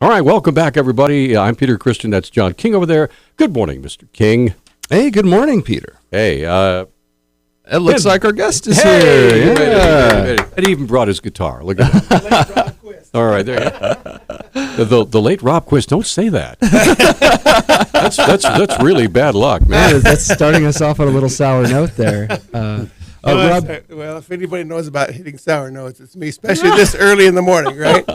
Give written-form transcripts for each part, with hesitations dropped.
All right, welcome back, everybody. I'm Peter Christian. That's John King over there. Good morning, Mr. King. Hey, good morning, Peter. Hey, it looks like our guest is hey, here. Yeah. And he even brought his guitar. Look at that. All right, there you go. The late Rob Quist. Don't say that. That's really bad luck, man. Yeah, that's starting us off on a little sour note there. Well, Rob, well, if anybody knows about hitting sour notes, it's me, especially this early in the morning, right?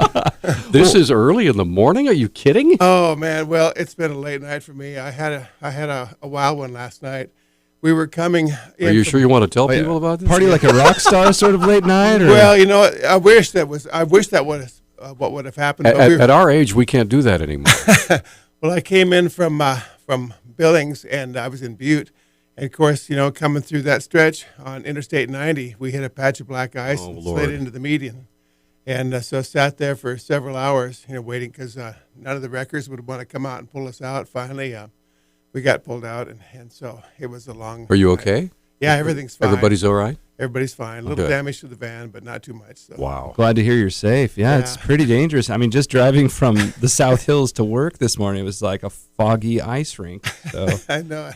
This is early in the morning? Are you kidding? Oh man, well, it's been a late night for me. I had a wild one last night. We were coming in. Are you sure you want to tell people about this? party like a rock star sort of late night? Or? Well, you know, I wish that was what would have happened. But At our age, we can't do that anymore. Well, I came in from Billings, and I was in Butte. And, of course, you know, coming through that stretch on Interstate 90, we hit a patch of black ice and slid into the median. And so sat there for several hours, you know, waiting because none of the wreckers would want to come out and pull us out. Finally, we got pulled out, and so it was a long Are you night. okay? Yeah, everything's fine. Everybody's all right? Everybody's fine. A little damage to the van, but not too much. So. Wow. Glad to hear you're safe. Yeah, it's pretty dangerous. I mean, just driving from the South Hills to work this morning, it was like a foggy ice rink. So I know.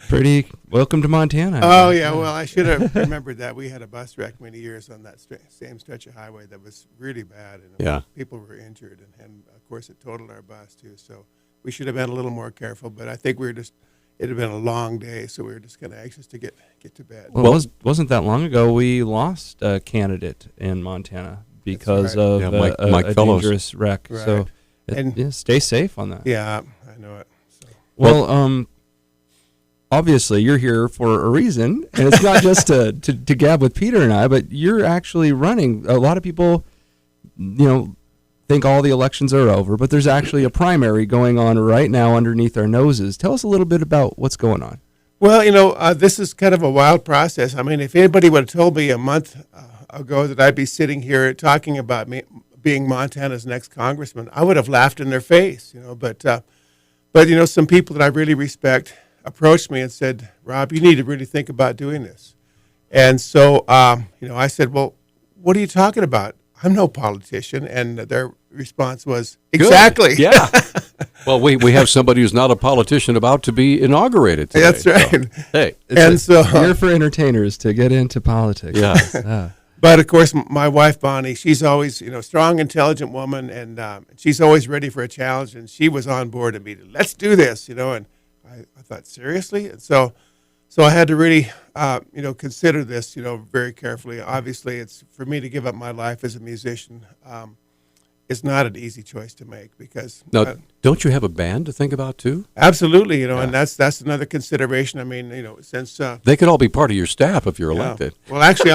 pretty welcome to Montana. Oh, yeah. Well, I should have remembered that. We had a bus wreck many years on that same stretch of highway that was really bad. And people were injured. And, of course, it totaled our bus, too. So we should have been a little more careful. But I think it had been a long day, so we were just kind of anxious to get to bed. Well, wasn't that long ago we lost a candidate in Montana because of a dangerous wreck. Right. So stay safe on that. Yeah, I know it. So. Well, obviously you're here for a reason, and it's not just to gab with Peter and I, but you're actually running. A lot of people, think all the elections are over, but there's actually a primary going on right now underneath our noses. Tell us a little bit about what's going on. Well, this is kind of a wild process. I mean, if anybody would have told me a month ago that I'd be sitting here talking about me being Montana's next congressman, I would have laughed in their face, But some people that I really respect approached me and said, "Rob, you need to really think about doing this." And so, I said, "Well, what are you talking about? I'm no politician." And their response was, "Exactly." Good. Yeah. Well, we have somebody who's not a politician about to be inaugurated today. That's right. So, hey. Here for entertainers to get into politics. Yeah. But, of course, my wife, Bonnie, she's always, strong, intelligent woman, and she's always ready for a challenge, and she was on board immediately. Let's do this, and I thought, seriously? And so I had to really, consider this, very carefully. Obviously, it's for me to give up my life as a musician. It's not an easy choice to make because. Now, don't you have a band to think about too? Absolutely, and that's another consideration. I mean, since they could all be part of your staff if you're elected. Well, actually,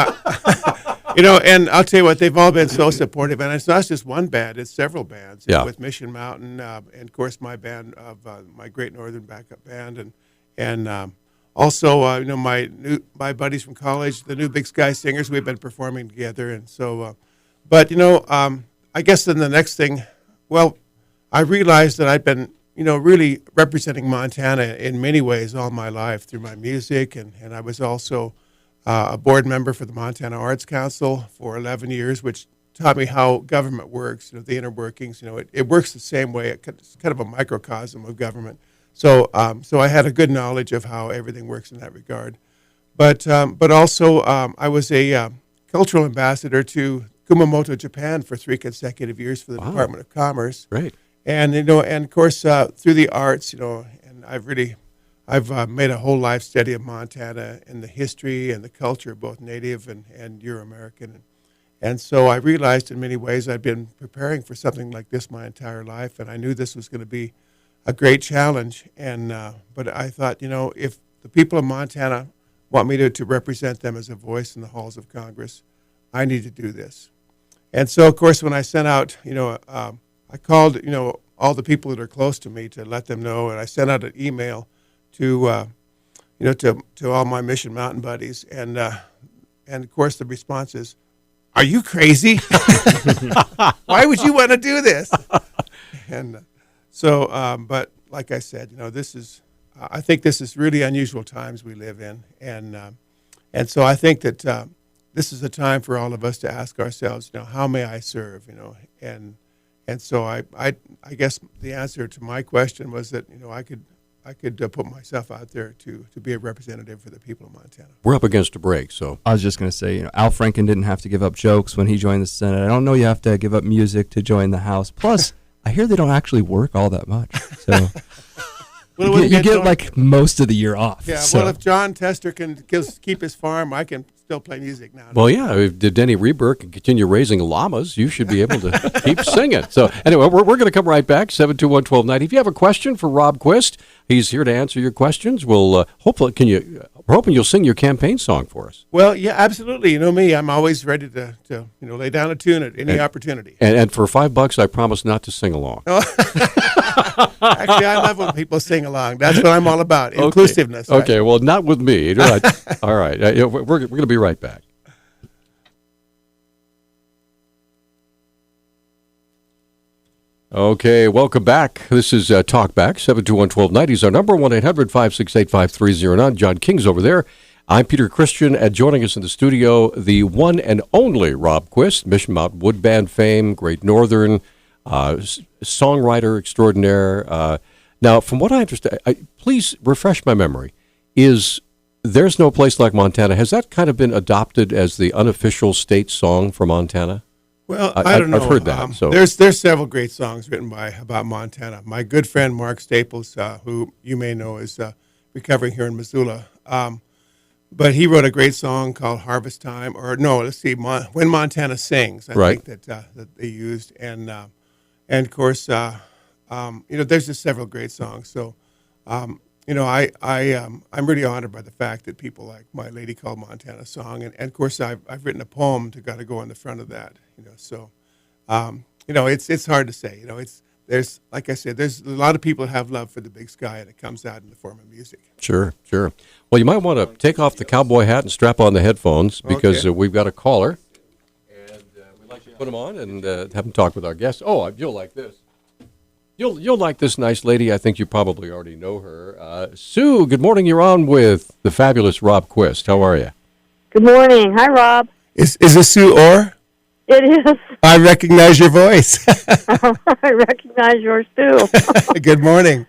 and I'll tell you what, they've all been so supportive, and it's not just one band; it's several bands. With Mission Mountain, and of course my band of my Great Northern Backup Band, and also my buddies from college, the New Big Sky Singers. We've been performing together, and so, I guess then the next thing, well, I realized that I'd been, really representing Montana in many ways all my life through my music, and I was also a board member for the Montana Arts Council for 11 years, which taught me how government works, the inner workings. It works the same way. It's kind of a microcosm of government. So I had a good knowledge of how everything works in that regard. But also I was a cultural ambassador to Kumamoto, Japan, for 3 consecutive years for the Department of Commerce. Great. And and of course through the arts, and I've made a whole life study of Montana and the history and the culture, both Native and Euro-American. And so I realized in many ways I'd been preparing for something like this my entire life, and I knew this was going to be a great challenge. And but I thought, if the people of Montana want me to represent them as a voice in the halls of Congress, I need to do this. And so, of course, when I sent out, I called, all the people that are close to me to let them know, and I sent out an email to, to all my Mission Mountain buddies, and of course the response is, "Are you crazy? Why would you want to do this?" And so, but like I said, I think this is really unusual times we live in, and so I think that. This is a time for all of us to ask ourselves, how may I serve, and And so I guess the answer to my question was that I could put myself out there to be a representative for the people of Montana. We're up against a break, so I was just going to say, Al Franken didn't have to give up jokes when he joined the Senate. I don't know you have to give up music to join the House. Plus, I hear they don't actually work all that much. So you get like most of the year off. Yeah, so. well, if John Tester can keep his farm, I can still play music now. Well, yeah, if Denny Reber can continue raising llamas, you should be able to keep singing. So anyway, we're going to come right back, 721-1290. If you have a question for Rob Quist, he's here to answer your questions. We'll hopefully, we're hoping you'll sing your campaign song for us. Well, yeah, absolutely. You know me, I'm always ready to lay down a tune at any opportunity. And for $5, I promise not to sing along. Actually, I love when people sing along. That's what I'm all about, inclusiveness. Right? Okay, well, not with me. All right, we're going to be right back. Okay, welcome back. This is Talkback, 721-1290 is our number, 1-800-568-5309. John King's over there. I'm Peter Christian, and joining us in the studio, the one and only Rob Quist, Mission Mountain Wood Band fame, Great Northern, songwriter extraordinaire. Now, from what I understand, please refresh my memory, There's No Place Like Montana, has that kind of been adopted as the unofficial state song for Montana? Well, I don't know. I've heard that. So there's several great songs written about Montana. My good friend Mark Staples, who you may know is recovering here in Missoula, but he wrote a great song called "Harvest Time," or no, let's see, "When Montana Sings." I think that they used, and of course, there's just several great songs. So, I'm really honored by the fact that people like "My Lady Called Montana" song, and of course, I've written a poem to kind of go in the front of that. So, it's hard to say. There's, like I said, there's a lot of people that have love for the big sky, and it comes out in the form of music. Sure. Well, you might want to take off the cowboy hat and strap on the headphones because we've got a caller, and we'd like to put them on and have them talk with our guests. Oh, you'll like this. You'll like this nice lady. I think you probably already know her. Sue, good morning. You're on with the fabulous Rob Quist. How are you? Good morning. Hi, Rob. Is this Sue Orr? It is. I recognize your voice. I recognize yours, too. Good morning.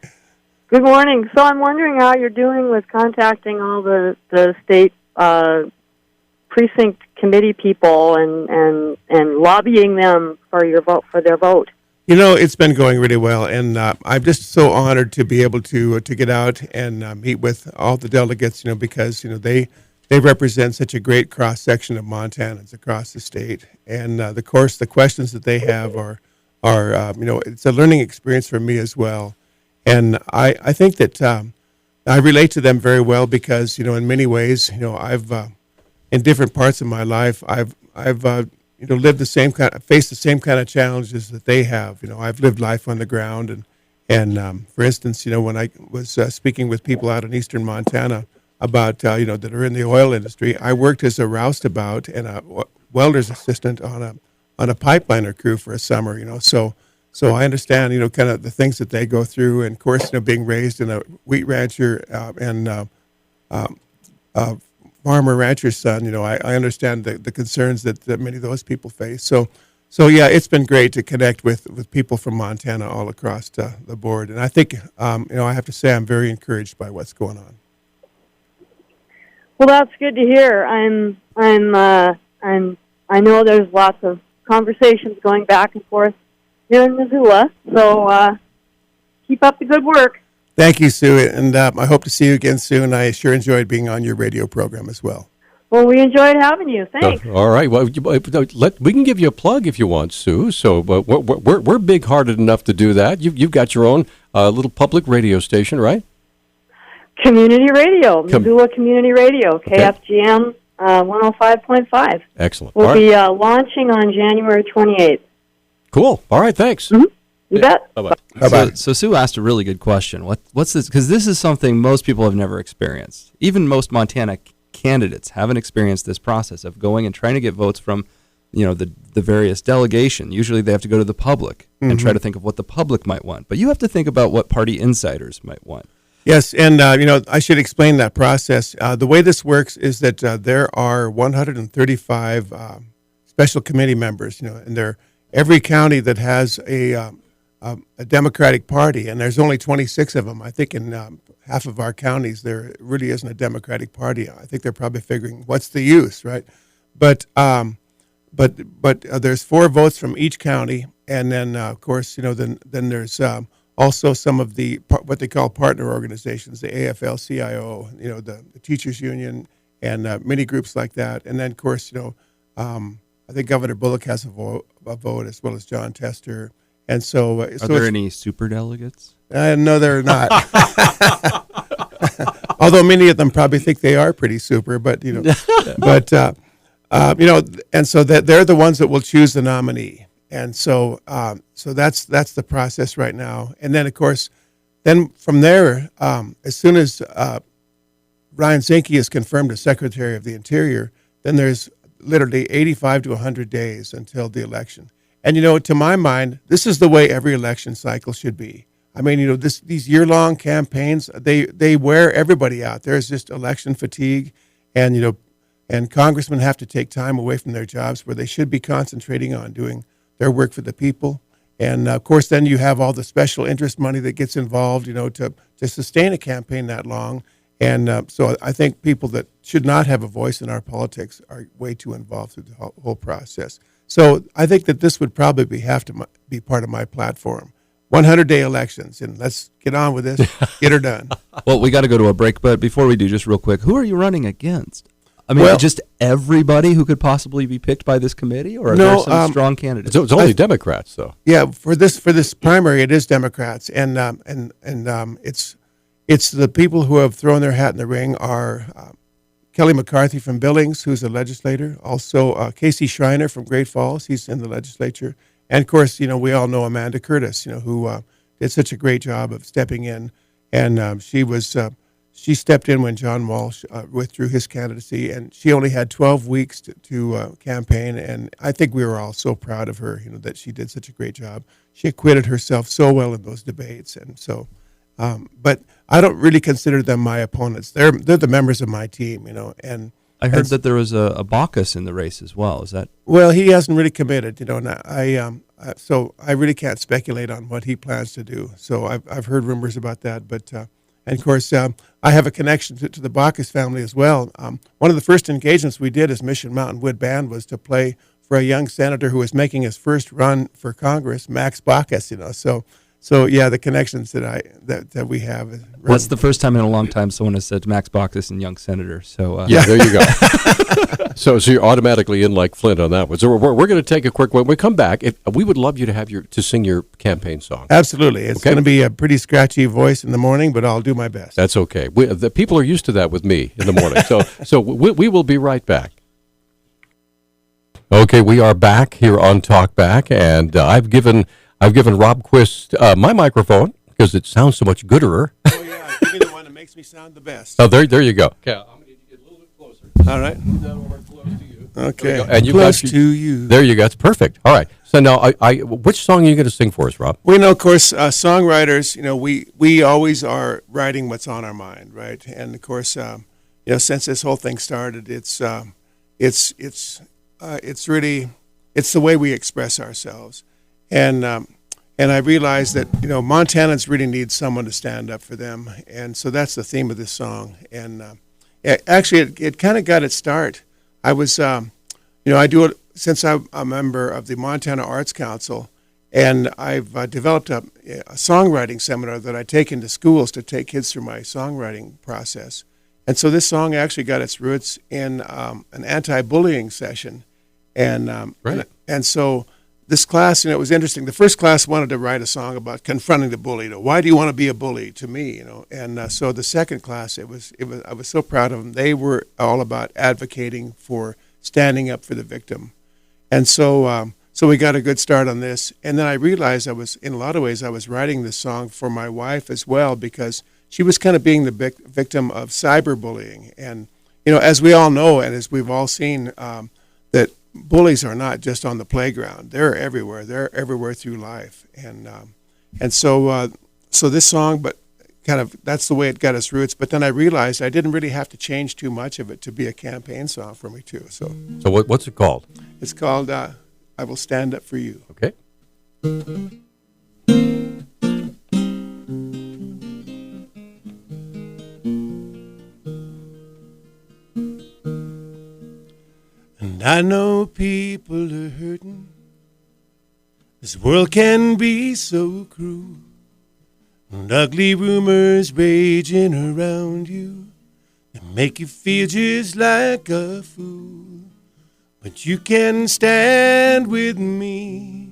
Good morning. So I'm wondering how you're doing with contacting all the state precinct committee people and lobbying them for their vote. It's been going really well, and I'm just so honored to be able to get out and meet with all the delegates, because, they represent such a great cross-section of Montanans across the state. And, of course, the questions that they have are it's a learning experience for me as well. And I think that I relate to them very well because, in many ways, I've in different parts of my life, I've lived faced the same kind of challenges that they have. I've lived life on the ground, and for instance, when I was speaking with people out in eastern Montana about that are in the oil industry, I worked as a roustabout and a welder's assistant on a pipeliner crew for a summer. So I understand kind of the things that they go through, and of course, being raised in a wheat rancher and farmer rancher's son, I understand the concerns that many of those people face. So yeah, it's been great to connect with people from Montana all across the board. And I think, I have to say I'm very encouraged by what's going on. Well, that's good to hear. I know there's lots of conversations going back and forth here in Missoula. So keep up the good work. Thank you, Sue, and I hope to see you again soon. I sure enjoyed being on your radio program as well. Well, we enjoyed having you. Thanks. All right. Well, we can give you a plug if you want, Sue. So we're big-hearted enough to do that. You've got your own little public radio station, right? Community radio, Missoula Community Radio, KFGM 105.5. Excellent. We'll be launching on January 28th. Cool. All right. Thanks. Mm-hmm. You bet. Bye-bye. Bye-bye. So Sue asked a really good question. What's this? Because this is something most people have never experienced. Even most Montana candidates haven't experienced this process of going and trying to get votes from, the various delegation. Usually they have to go to the public and try to think of what the public might want. But you have to think about what party insiders might want. Yes, and I should explain that process. The way this works is that there are 135 special committee members, and they're every county that has a Democratic Party, and there's only 26 of them. I think in half of our counties there really isn't a Democratic Party. I think they're probably figuring, what's the use, right? But there's 4 votes from each county, and then of course then there's also some of the what they call partner organizations, the AFL-CIO, the teachers union, and many groups like that. And then of course I think Governor Bullock has a vote as well as John Tester. And so, are there any super delegates? No, there are not. Although many of them probably think they are pretty super, but and so that they're the ones that will choose the nominee. And so, that's the process right now. And then, of course, then from there, as soon as Ryan Zinke is confirmed as Secretary of the Interior, then there's literally 85 to 100 days until the election. And, to my mind, this is the way every election cycle should be. I mean, these year-long campaigns, they wear everybody out. There's just election fatigue, and, and congressmen have to take time away from their jobs where they should be concentrating on doing their work for the people. And, of course, then you have all the special interest money that gets involved, to sustain a campaign that long. And so I think people that should not have a voice in our politics are way too involved through the whole process. So I think that this would probably have to be part of my platform. 100-day elections, and let's get on with this, get her done. Well, we got to go to a break, but before we do, just real quick, who are you running against? I mean, just everybody who could possibly be picked by this committee, or are there some strong candidates? It's only Democrats, though. Yeah, for this primary, it is Democrats, and it's the people who have thrown their hat in the ring are Kelly McCarthy from Billings, who's a legislator. Also, Casey Schreiner from Great Falls, he's in the legislature. And, of course, we all know Amanda Curtis, who did such a great job of stepping in. And she stepped in when John Walsh withdrew his candidacy, and she only had 12 weeks to campaign. And I think we were all so proud of her, that she did such a great job. She acquitted herself so well in those debates. And so, but I don't really consider them my opponents. They're the members of my team, and I heard that there was a Baucus in the race as well. Is that? Well, he hasn't really committed, and so I really can't speculate on what he plans to do. So I've heard rumors about that, but and of course I have a connection to the Baucus family as well. One of the first engagements we did as Mission Mountain Wood Band was to play for a young senator who was making his first run for Congress, Max Baucus. So yeah, the connections that we have. That's the first time in a long time someone has said Max Baucus and young senator. So yeah, there you go. so you're automatically in like Flint on that one. So we're going to take a quick one. When we come back, we would love you to sing your campaign song. Absolutely, it's going to be a pretty scratchy voice in the morning, but I'll do my best. That's okay. The people are used to that with me in the morning. So we will be right back. Okay, we are back here on Talk Back, and I've given Rob Quist my microphone because it sounds so much gooder. Oh yeah, give me the one that makes me sound the best. Oh, there you go. Okay, I'm going to get a little bit closer. All right. Move that over close to you. Okay. And you close to you. There you go. It's perfect. All right. So now, which song are you going to sing for us, Rob? Well, of course, songwriters. We always are writing what's on our mind, right? And of course, since this whole thing started, it's really the way we express ourselves. And I realized that, Montanans really need someone to stand up for them. And so that's the theme of this song. And actually, it kind of got its start. I was, I do it since I'm a member of the Montana Arts Council. And I've developed a songwriting seminar that I take into schools to take kids through my songwriting process. And so this song actually got its roots in an anti-bullying session. And so this class, it was interesting. The first class wanted to write a song about confronting the bully. Why do you want to be a bully? To me, And so the second class, I was so proud of them. They were all about advocating for standing up for the victim, and so we got a good start on this. And then I realized in a lot of ways, I was writing this song for my wife as well, because she was kind of being the victim of cyberbullying. And as we all know, and as we've all seen, that bullies are not just on the playground. They're everywhere. They're everywhere through life. And so this song, but kind of that's the way it got its roots. But then I realized I didn't really have to change too much of it to be a campaign song for me too. So what's it called? It's called I will stand up for you. Okay. And I know people are hurting. This world can be so cruel. And ugly rumors raging around you that make you feel just like a fool. But you can stand with me,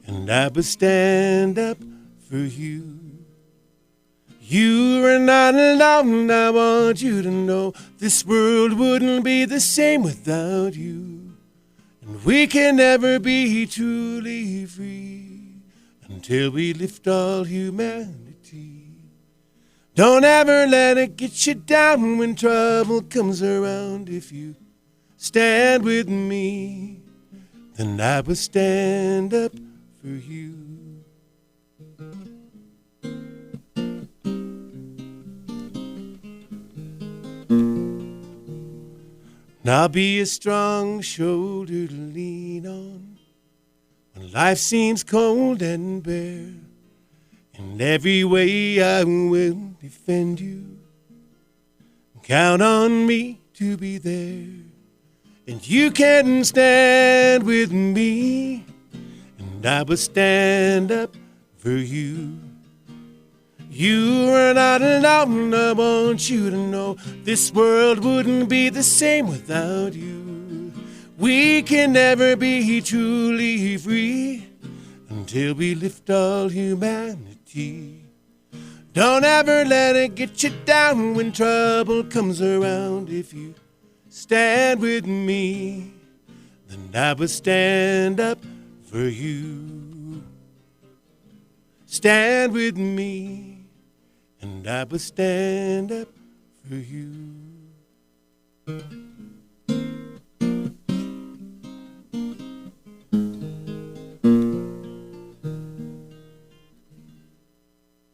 and I will stand up for you. You are not alone, I want you to know. This world wouldn't be the same without you. And we can never be truly free until we lift all humanity. Don't ever let it get you down when trouble comes around. If you stand with me, then I will stand up for you. And I'll be a strong shoulder to lean on when life seems cold and bare. In every way I will defend you. Count on me to be there. And you can stand with me, and I will stand up for you. You are not alone, I want you to know. This world wouldn't be the same without you. We can never be truly free until we lift all humanity. Don't ever let it get you down when trouble comes around. If you stand with me, then I will stand up for you. Stand with me, and I will stand up for you.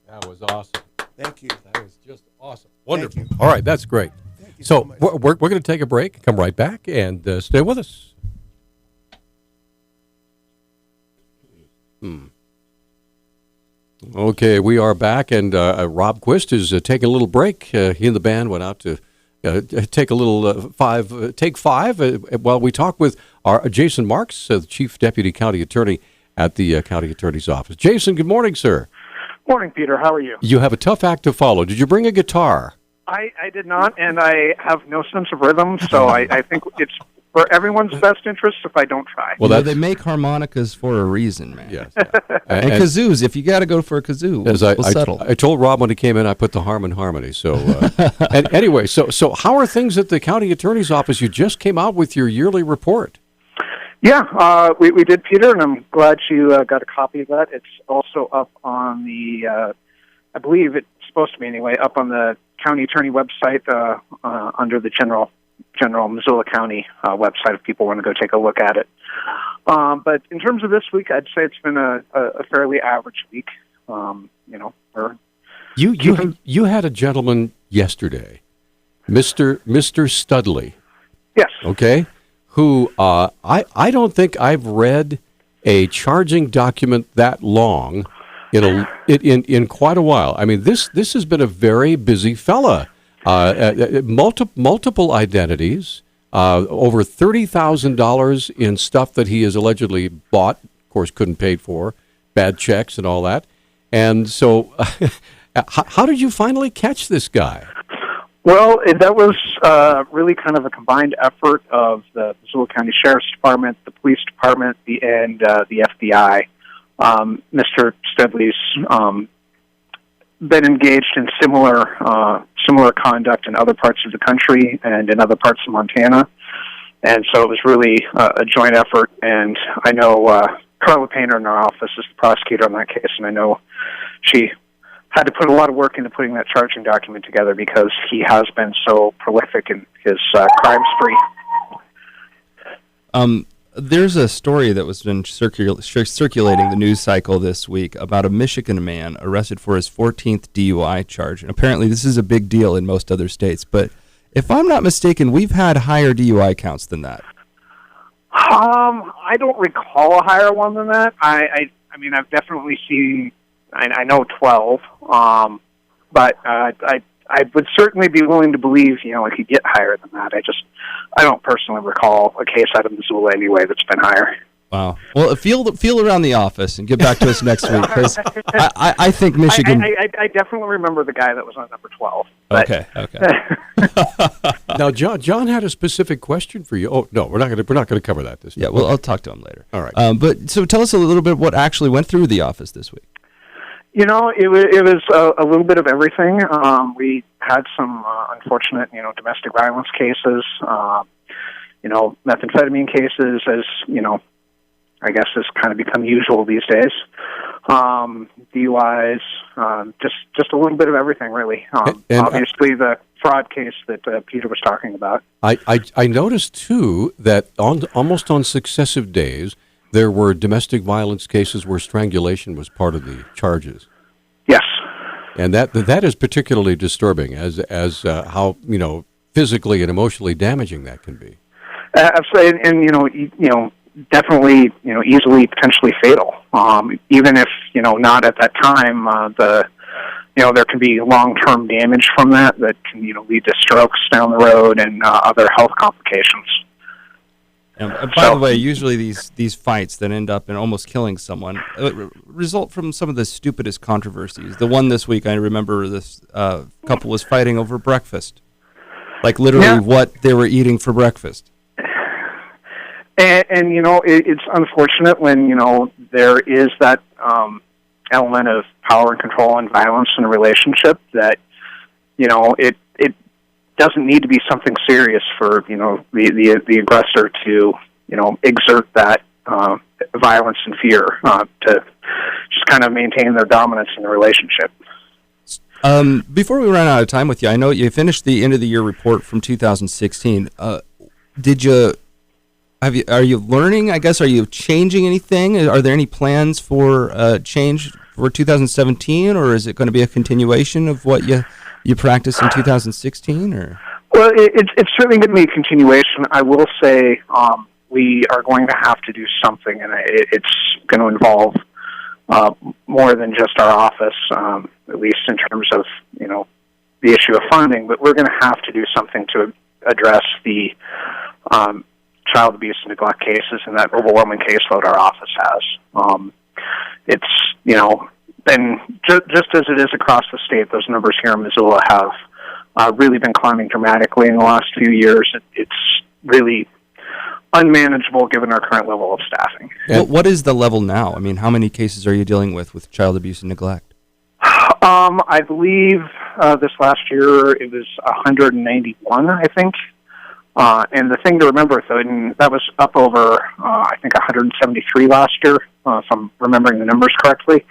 That was awesome. Thank you. That was just awesome. Wonderful. Thank you. All right, that's great. Thank you So much. we're going to take a break, come right back, and stay with us. Okay, we are back, and Rob Quist is taking a little break. He and the band went out to take a little take five while we talk with our Jason Marks, the Chief Deputy County Attorney at the County Attorney's Office. Jason, good morning, sir. Morning, Peter. How are you? You have a tough act to follow. Did you bring a guitar? I did not, and I have no sense of rhythm, so I think it's for everyone's best interest if I don't try. Well, they make harmonicas for a reason, man. Yes. And kazoos. If you got to go for a kazoo, As we'll settle. I told Rob when he came in, I put the harm in harmony. So, and anyway, so how are things at the county attorney's office? You just came out with your yearly report. Yeah, we did, Peter, and I'm glad you got a copy of that. It's also up on the, I believe it's supposed to be anyway, up on the county attorney website under the general Missoula County website if people want to go take a look at it. But in terms of this week, I'd say it's been a fairly average week. You had a gentleman yesterday, Mr. Studley. Yes. Okay, who I don't think I've read a charging document that long in quite a while. I mean, this has been a very busy fella. Multiple identities, over $30,000 in stuff that he has allegedly bought, of course couldn't pay for, bad checks and all that. And so how did you finally catch this guy? Well, that was really kind of a combined effort of the Missoula County Sheriff's Department, the Police Department, and the FBI. Mr. Studley's been engaged in similar conduct in other parts of the country and in other parts of Montana, and so it was really a joint effort. And I know Carla Painter in our office is the prosecutor on that case, and I know she had to put a lot of work into putting that charging document together because he has been so prolific in his crime spree. There's a story that was been circulating the news cycle this week about a Michigan man arrested for his 14th DUI charge. And apparently this is a big deal in most other states. But if I'm not mistaken, we've had higher DUI counts than that. I don't recall a higher one than that. I mean, I've definitely seen. I know 12. But I would certainly be willing to believe, it could get higher than that. I don't personally recall a case out of Missoula anyway that's been higher. Wow. Well, feel around the office and get back to us next week, because I think Michigan. I definitely remember the guy that was on number 12. But. Okay. Now, John had a specific question for you. Oh no, we're not going to cover that this. Yeah, well, I'll talk to him later. All right. But so tell us a little bit what actually went through the office this week. It was a little bit of everything. We had some unfortunate, domestic violence cases, methamphetamine cases, as, I guess has kind of become usual these days. DUIs, just a little bit of everything, really. And obviously, the fraud case that Peter was talking about. I noticed, too, that almost on successive days, there were domestic violence cases where strangulation was part of the charges. Yes. And that is particularly disturbing as how, physically and emotionally damaging that can be. Absolutely. And, definitely, easily potentially fatal. Even if, not at that time, there can be long-term damage from that can, lead to strokes down the road and other health complications. And by the way, usually these fights that end up in almost killing someone result from some of the stupidest controversies. The one this week, I remember this couple was fighting over breakfast, like literally what they were eating for breakfast. And it's unfortunate when, there is that element of power and control and violence in a relationship that, it doesn't need to be something serious for, the aggressor to, exert that violence and fear to just kind of maintain their dominance in the relationship. Before we run out of time with you, I know you finished the end of the year report from 2016. Are you learning? I guess, are you changing anything? Are there any plans for change for 2017, or is it going to be a continuation of what you practiced in 2016? Or well, it's certainly going to be a continuation. I will say we are going to have to do something, and it's going to involve more than just our office, at least in terms of the issue of funding. But we're going to have to do something to address the child abuse and neglect cases and that overwhelming caseload our office has. It's, been just as it is across the state, those numbers here in Missoula have really been climbing dramatically in the last few years. It's really unmanageable given our current level of staffing. What is the level now? I mean, how many cases are you dealing with child abuse and neglect? I believe this last year it was 191, I think. And the thing to remember, though, and that was up over, I think, 173 last year, if I'm remembering the numbers correctly.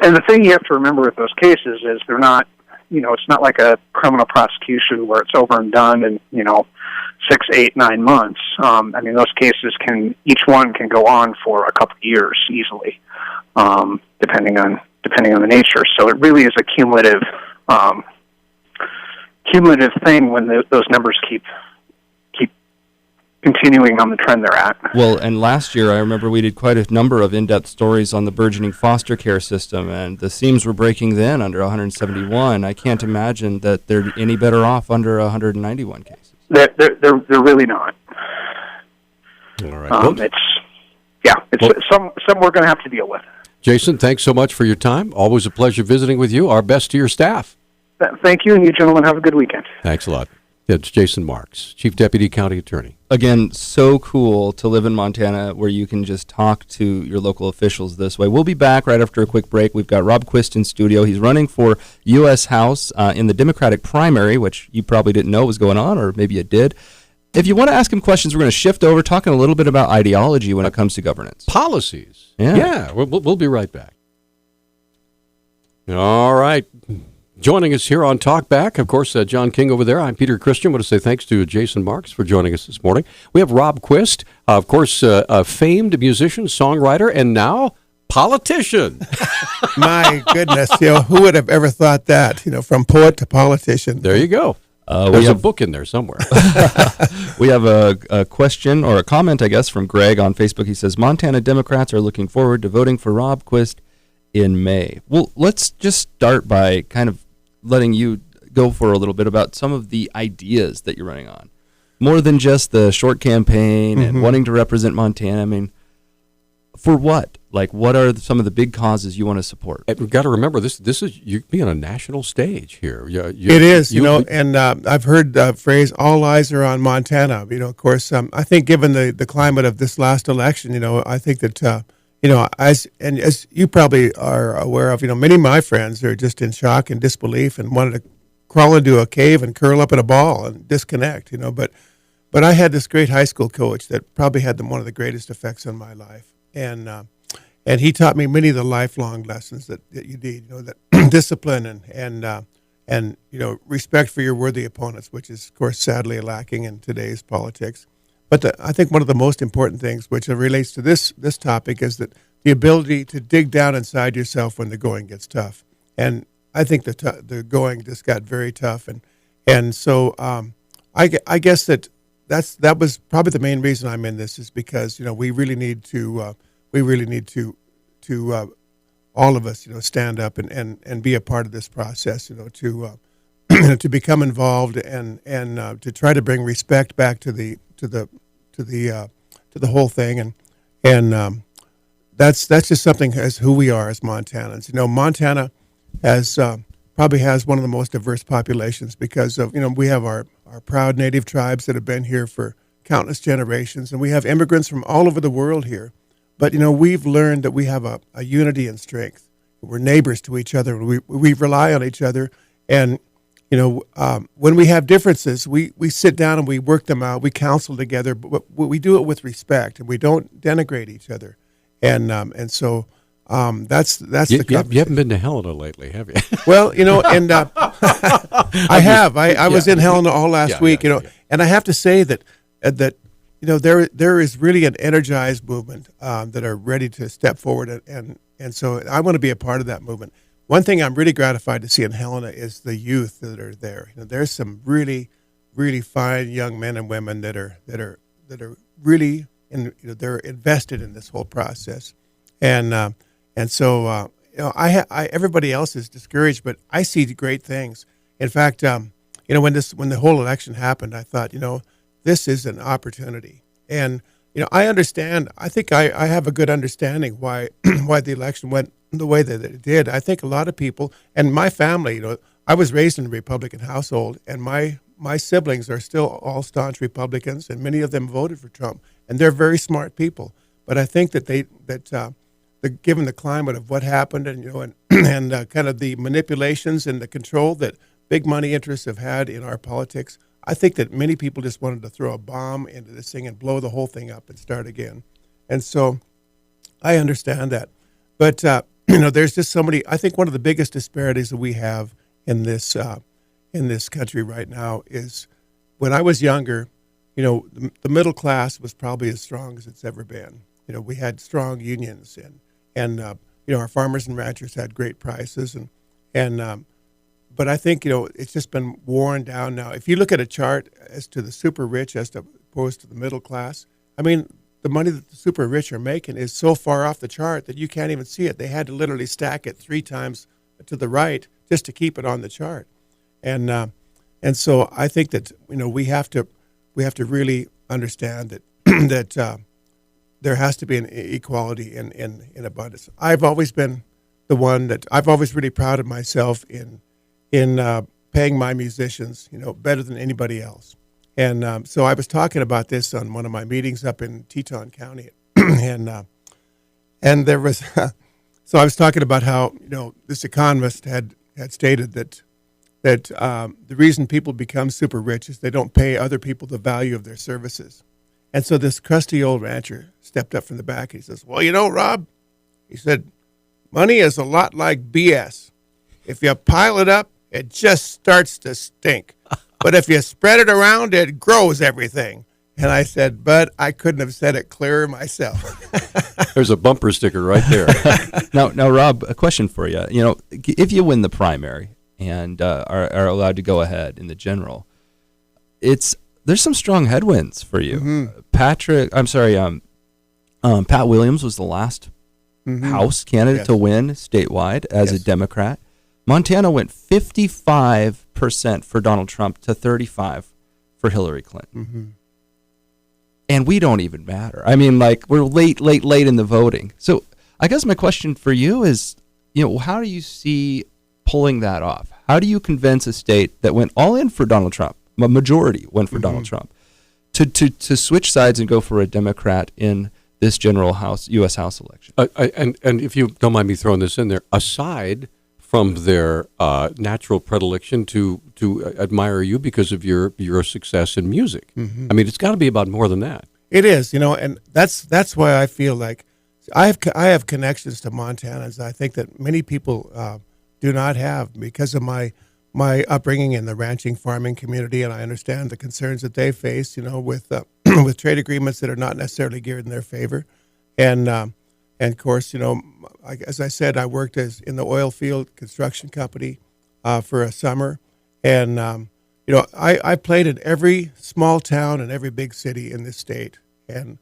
And the thing you have to remember with those cases is they're not, it's not like a criminal prosecution where it's over and done in, 6, 8, 9 months. Those cases each one can go on for a couple of years easily, depending on the nature. So it really is a cumulative thing when those numbers keep continuing on the trend they're at. Well, and last year I remember we did quite a number of in-depth stories on the burgeoning foster care system, and the seams were breaking then under 171. I can't imagine that they're any better off under 191 cases. They're really not. All right. Some we're going to have to deal with. Jason, thanks so much for your time. Always a pleasure visiting with you. Our best to your staff. Thank you, and you gentlemen have a good weekend. Thanks a lot. It's Jason Marks, Chief Deputy County Attorney. Again, so cool to live in Montana where you can just talk to your local officials this way. We'll be back right after a quick break. We've got Rob Quist in studio. He's running for U.S. House in the Democratic primary, which you probably didn't know was going on, or maybe you did. If you want to ask him questions, we're going to shift over, talking a little bit about ideology when it comes to governance. Policies. Yeah. We'll be right back. All right. Joining us here on Talkback, of course, John King over there. I'm Peter Christian. I want to say thanks to Jason Marks for joining us this morning. We have Rob Quist, of course, a famed musician, songwriter, and now politician. My goodness, who would have ever thought that? From poet to politician. There you go. There's a book in there somewhere. We have a question or a comment, I guess, from Greg on Facebook. He says, Montana Democrats are looking forward to voting for Rob Quist in May. Well, let's just start by kind of letting you go for a little bit about some of the ideas that you're running on. More than just the short campaign and wanting to represent Montana. I mean, for what? Like, what are some of the big causes you want to support? And we've got to remember, this is you be on a national stage here. It is, and I've heard the phrase, all eyes are on Montana. Of course, I think given the climate of this last election, I think that, as you probably are aware of, many of my friends are just in shock and disbelief and wanted to crawl into a cave and curl up in a ball and disconnect, But I had this great high school coach that probably had one of the greatest effects on my life. And he taught me many of the lifelong lessons that you need, that discipline and respect for your worthy opponents, which is, of course, sadly lacking in today's politics. But I think one of the most important things, which relates to this topic, is that the ability to dig down inside yourself when the going gets tough. And I think the going just got very tough, and so I guess that was probably the main reason I'm in this, is because we really need to all of us stand up and be a part of this process, to to become involved and to try to bring respect back to the whole thing, and that's just something as who we are as Montanans. Montana probably has one of the most diverse populations because of we have our proud native tribes that have been here for countless generations, and we have immigrants from all over the world here. But we've learned that we have a unity and strength. We're neighbors to each other. We rely on each other, and when we have differences, we sit down and we work them out. We counsel together, but we do it with respect, and we don't denigrate each other. And so that's the conversation. You haven't been to Helena lately, have you? Well, and I have. I was in Helena all last week, and I have to say that there is really an energized movement that are ready to step forward, and so I want to be a part of that movement. One thing I'm really gratified to see in Helena is the youth that are there. There's some really, really fine young men and women that are really they're invested in this whole process, and so everybody else is discouraged, but I see great things. In fact, when the whole election happened, I thought, this is an opportunity, and I understand. I think I have a good understanding why the election went the way that it did. I think a lot of people, and my family, I was raised in a Republican household, and my siblings are still all staunch Republicans, and many of them voted for Trump, and they're very smart people. But I think that given the climate of what happened, and kind of the manipulations and the control that big money interests have had in our politics, I think that many people just wanted to throw a bomb into this thing and blow the whole thing up and start again. And so I understand that. But, there's just so many. I think one of the biggest disparities that we have in this country right now is when I was younger, the middle class was probably as strong as it's ever been. We had strong unions, and our farmers and ranchers had great prices, but I think, it's just been worn down now. If you look at a chart as to the super rich as opposed to the middle class, I mean, the money that the super rich are making is so far off the chart that you can't even see it. They had to literally stack it 3 times to the right just to keep it on the chart. And so I think that, we have to really understand that that there has to be an equality in abundance. I've always been the one that I've always really proud of myself in paying my musicians, better than anybody else. And so I was talking about this on one of my meetings up in Teton County, and there was so I was talking about how this economist had stated that the reason people become super rich is they don't pay other people the value of their services. And so this crusty old rancher stepped up from the back and he says, "Well, Rob," he said, "money is a lot like BS. If you pile it up, it just starts to stink. But if you spread it around, it grows everything." And I said, "But I couldn't have said it clearer myself." There's a bumper sticker right there. Now, Rob, a question for you. If you win the primary and are allowed to go ahead in the general, there's some strong headwinds for you. Mm-hmm. Pat Williams was the last House candidate to win statewide as a Democrat. Montana went 55% for Donald Trump to 35% for Hillary Clinton. Mm-hmm. And we don't even matter. I mean, like, we're late in the voting. So I guess my question for you is, how do you see pulling that off? How do you convince a state that went all in for Donald Trump, a majority went for Donald Trump, to switch sides and go for a Democrat in this general U.S. House election? And if you don't mind me throwing this in there, aside from their natural predilection to admire you because of your success in music, I mean, it's got to be about more than that. It is, and that's why I feel like I have connections to Montanans. I think that many people do not have because of my upbringing in the ranching farming community, and I understand the concerns that they face, with with trade agreements that are not necessarily geared in their favor, and of course, as I said, I worked in the oil field construction company for a summer, and I played in every small town and every big city in this state, and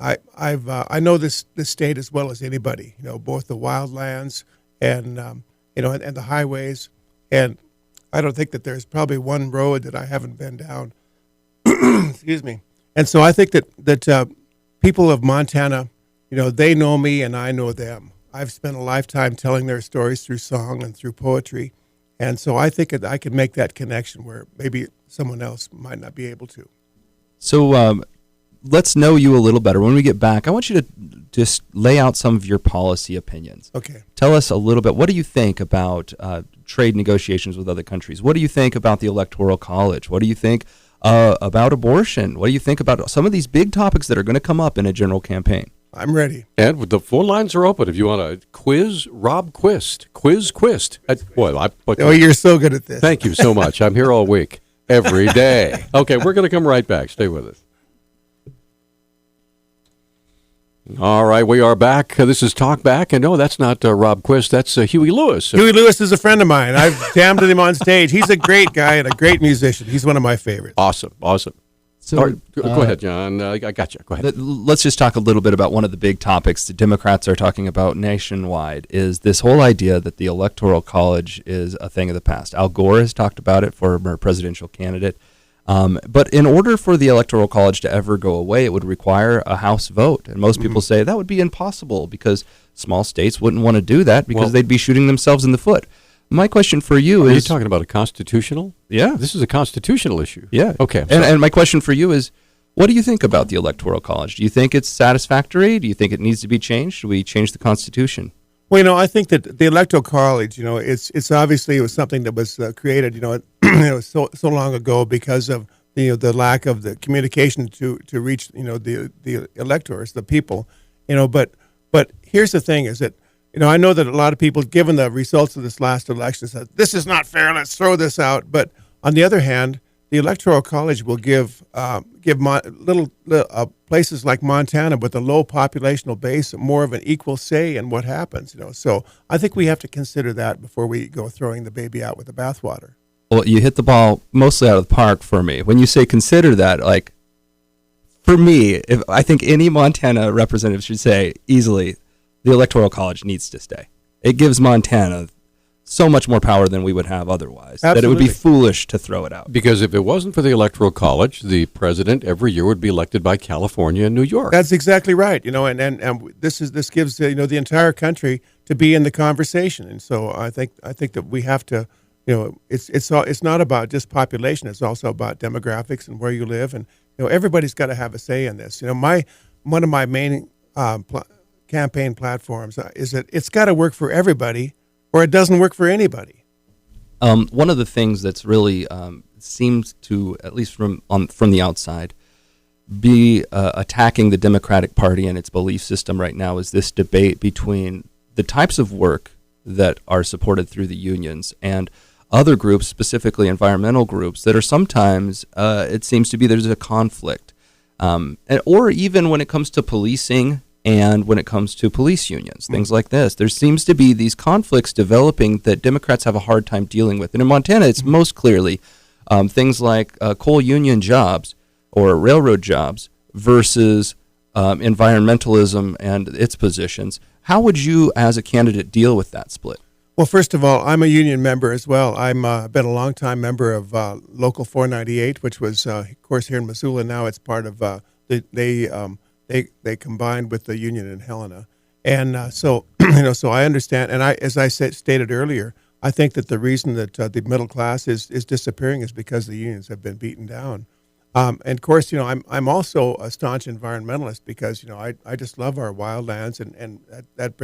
I know this state as well as anybody, both the wildlands and and the highways, and I don't think that there's probably one road that I haven't been down. Excuse me. And so I think that people of Montana, they know me and I know them. I've spent a lifetime telling their stories through song and through poetry, and so I think that I could make that connection where maybe someone else might not be able to. So let's know you a little better. When we get back, I want you to just lay out some of your policy opinions. Okay. Tell us a little bit. What do you think about trade negotiations with other countries? What do you think about the Electoral College? What do you think about abortion? What do you think about some of these big topics that are going to come up in a general campaign? I'm ready. And the phone lines are open if you want to quiz Rob Quist. Quiz Quist. You're so good at this. Thank you so much. I'm here all week, every day. Okay, we're going to come right back. Stay with us. All right, we are back. This is Talk Back. And no, that's not Rob Quist. That's Huey Lewis. Huey Lewis is a friend of mine. I've jammed with him on stage. He's a great guy and a great musician. He's one of my favorites. Awesome. So, go ahead, John. I got you. Go ahead. Let's just talk a little bit about one of the big topics the Democrats are talking about nationwide is this whole idea that the Electoral College is a thing of the past. Al Gore has talked about it, former presidential candidate. But in order for the Electoral College to ever go away, it would require a House vote. And most people say that would be impossible because small states wouldn't want to do that because they'd be shooting themselves in the foot. My question for you is... Are you talking about a constitutional? Yeah. This is a constitutional issue. Yeah. Okay. And my question for you is, what do you think about the Electoral College? Do you think it's satisfactory? Do you think it needs to be changed? Should we change the Constitution? Well, I think that the Electoral College, it's obviously it was something that was created, so long ago because of the lack of the communication to reach the electors, the people, but here's the thing: is that I know that a lot of people, given the results of this last election, said this is not fair. Let's throw this out. But on the other hand, the Electoral College will give places like Montana with a low populational base more of an equal say in what happens. So I think we have to consider that before we go throwing the baby out with the bathwater. Well, you hit the ball mostly out of the park for me. When you say consider that, like, for me, I think any Montana representative should say easily, the Electoral College needs to stay. It gives Montana so much more power than we would have otherwise. Absolutely. That it would be foolish to throw it out. Because if it wasn't for the Electoral College, the president every year would be elected by California and New York. That's exactly right. And this gives the entire country to be in the conversation. And so I think that we have to. It's not about just population. It's also about demographics and where you live, and everybody's got to have a say in this. One of my main campaign platforms is that it's got to work for everybody, or it doesn't work for anybody. One of the things that's really seems to, at least from the outside, be attacking the Democratic Party and its belief system right now is this debate between the types of work that are supported through the unions and other groups, specifically environmental groups, that are sometimes, it seems to be there's a conflict. Or even when it comes to policing and when it comes to police unions, things like this. There seems to be these conflicts developing that Democrats have a hard time dealing with. And in Montana, it's most clearly things like coal union jobs or railroad jobs versus environmentalism and its positions. How would you, as a candidate, deal with that split? Well, first of all, I'm a union member as well. I'm been a long-time member of Local 498, which was, of course, here in Missoula. Now it's part of they combined with the union in Helena, and so so I understand. And as I stated earlier, I think that the reason that the middle class is disappearing is because the unions have been beaten down. And of course, I'm also a staunch environmentalist because I just love our wildlands, and that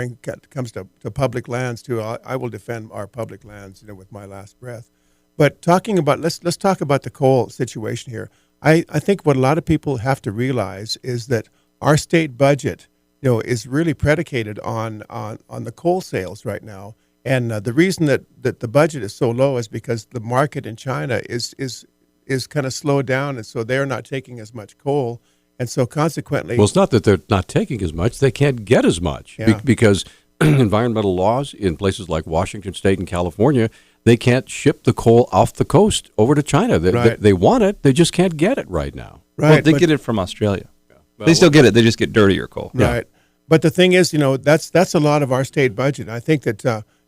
comes to public lands too. I will defend our public lands, with my last breath. But talking about let's talk about the coal situation here. I think what a lot of people have to realize is that our state budget, is really predicated on the coal sales right now. And the reason that the budget is so low is because the market in China is kind of slowed down, and so they're not taking as much coal, and so consequently... Well, it's not that they're not taking as much. They can't get as much because environmental laws in places like Washington State and California, they can't ship the coal off the coast over to China. They want it. They just can't get it right now. Right. Well, they get it from Australia. Yeah. Well, they still get it. They just get dirtier coal. Right. Yeah. But the thing is, that's a lot of our state budget. I think that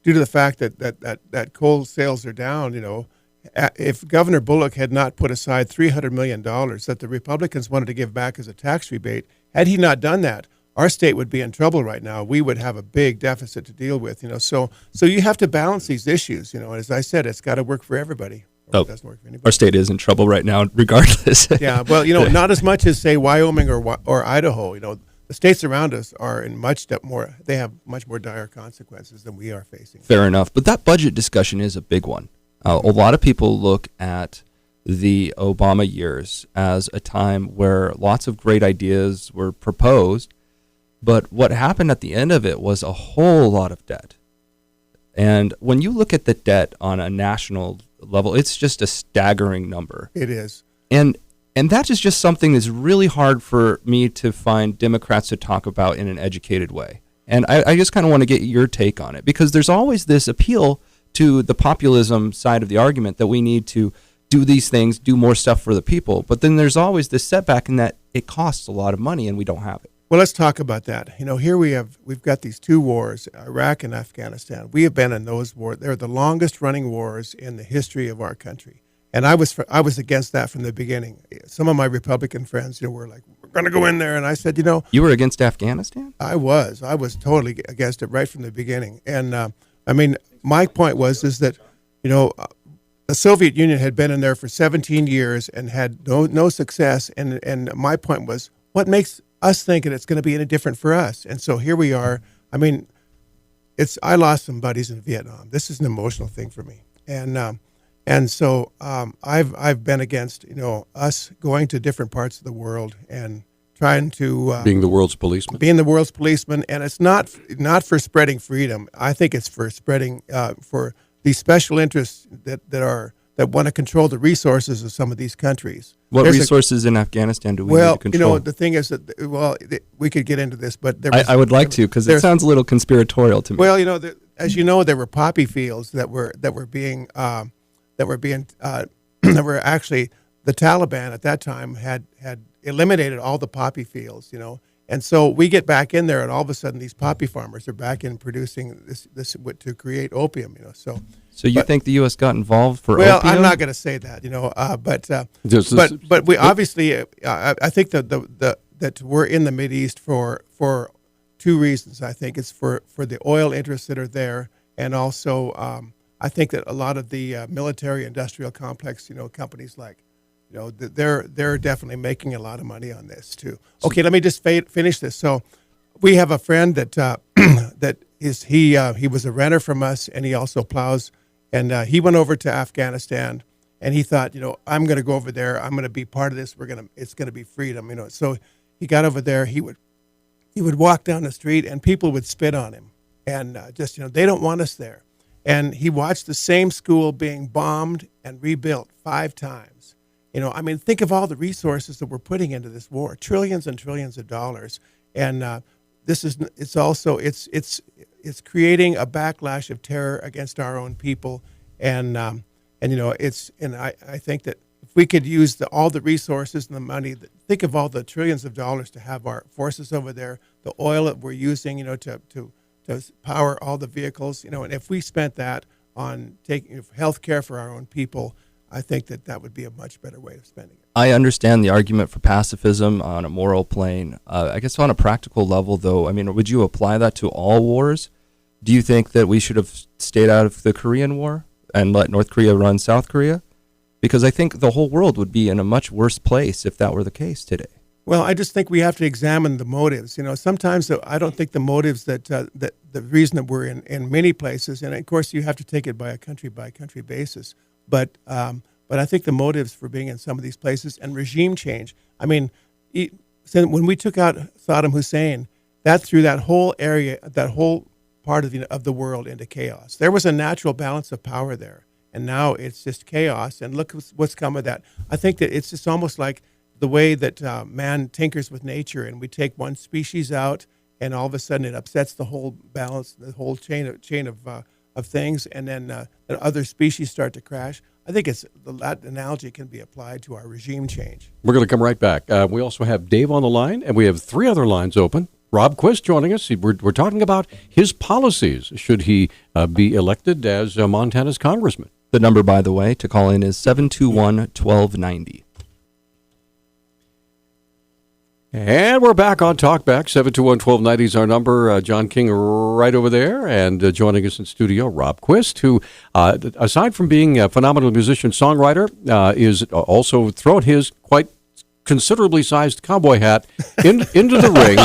due to the fact that coal sales are down, if Governor Bullock had not put aside $300 million that the Republicans wanted to give back as a tax rebate, had he not done that, our state would be in trouble right now. We would have a big deficit to deal with. So you have to balance these issues. As I said, it's got to work for everybody. It doesn't work for anybody. Our state is in trouble right now, regardless. Yeah, well, not as much as say Wyoming or Idaho. The states around us are in they have much more dire consequences than we are facing. Fair enough. But that budget discussion is a big one. A lot of people look at the Obama years as a time where lots of great ideas were proposed, but what happened at the end of it was a whole lot of debt. And when you look at the debt on a national level, it's just a staggering number. It is. And that is just something that's really hard for me to find Democrats to talk about in an educated way. And I just kind of want to get your take on it, because there's always this appeal to the populism side of the argument that we need to do these things, do more stuff for the people. But then there's always this setback in that it costs a lot of money and we don't have it. Well, let's talk about that. Here we've got these two wars, Iraq and Afghanistan. We have been in those wars. They're the longest running wars in the history of our country. And I was against that from the beginning. Some of my Republican friends, were like, "We're going to go in there," and I said, You were against Afghanistan? I was totally against it right from the beginning. And my point is that, the Soviet Union had been in there for 17 years and had no success. And my point was, what makes us think that it's going to be any different for us? And so here we are. I lost some buddies in Vietnam. This is an emotional thing for me. And so I've been against, us going to different parts of the world and trying to being the world's policeman. Being the world's policeman, and it's not for spreading freedom. I think it's for spreading for these special interests that want to control the resources of some of these countries. What resources in Afghanistan do we need to control? The thing is that we could get into this, but I would like to, because it sounds a little conspiratorial to me. Well, as you know, there were poppy fields that were actually, the Taliban at that time had eliminated all the poppy fields, and so we get back in there, and all of a sudden these poppy farmers are back in producing this to create opium, So you think the U.S. got involved for opium? Well, I'm not going to say that, but we obviously I think that we're in the Mideast for two reasons. I think it's for the oil interests that are there, and also I think that a lot of the military-industrial complex, companies like, they're definitely making a lot of money on this too. Okay, let me just finish this. So, we have a friend that he was a renter from us, and he also plows, and he went over to Afghanistan, and he thought, I'm going to go over there. I'm going to be part of this. It's going to be freedom, So he got over there. He would walk down the street, and people would spit on him, and they don't want us there. And he watched the same school being bombed and rebuilt 5 times. Think of all the resources that we're putting into this war, trillions and trillions of dollars. And it's creating a backlash of terror against our own people. And And I think that if we could use all the resources and the money, think of all the trillions of dollars to have our forces over there, the oil that we're using, to power all the vehicles, and if we spent that on taking health care for our own people, I think that would be a much better way of spending it. I understand the argument for pacifism on a moral plane. I guess on a practical level, though, I mean, would you apply that to all wars? Do you think that we should have stayed out of the Korean War and let North Korea run South Korea? Because I think the whole world would be in a much worse place if that were the case today. Well, I just think we have to examine the motives. Sometimes I don't think the motives that the reason that we're in many places, and of course you have to take it by country basis. But I think the motives for being in some of these places and regime change. I mean, when we took out Saddam Hussein, that threw that whole area, that whole part of the world into chaos. There was a natural balance of power there, and now it's just chaos. And look what's come of that. I think that it's just almost like the way that man tinkers with nature, and we take one species out, and all of a sudden it upsets the whole balance, the whole chain of things, and then the other species start to crash. I think that analogy can be applied to our regime change. We're going to come right back. We also have Dave on the line, and we have 3 other lines open. Rob Quist joining us. We're talking about his policies. Should he be elected as Montana's congressman? The number, by the way, to call in is 721-1290. And we're back on Talkback. 721-1290 is our number. John King right over there. And joining us in studio, Rob Quist, who, aside from being a phenomenal musician, songwriter, is also thrown his quite considerably sized cowboy hat into the ring.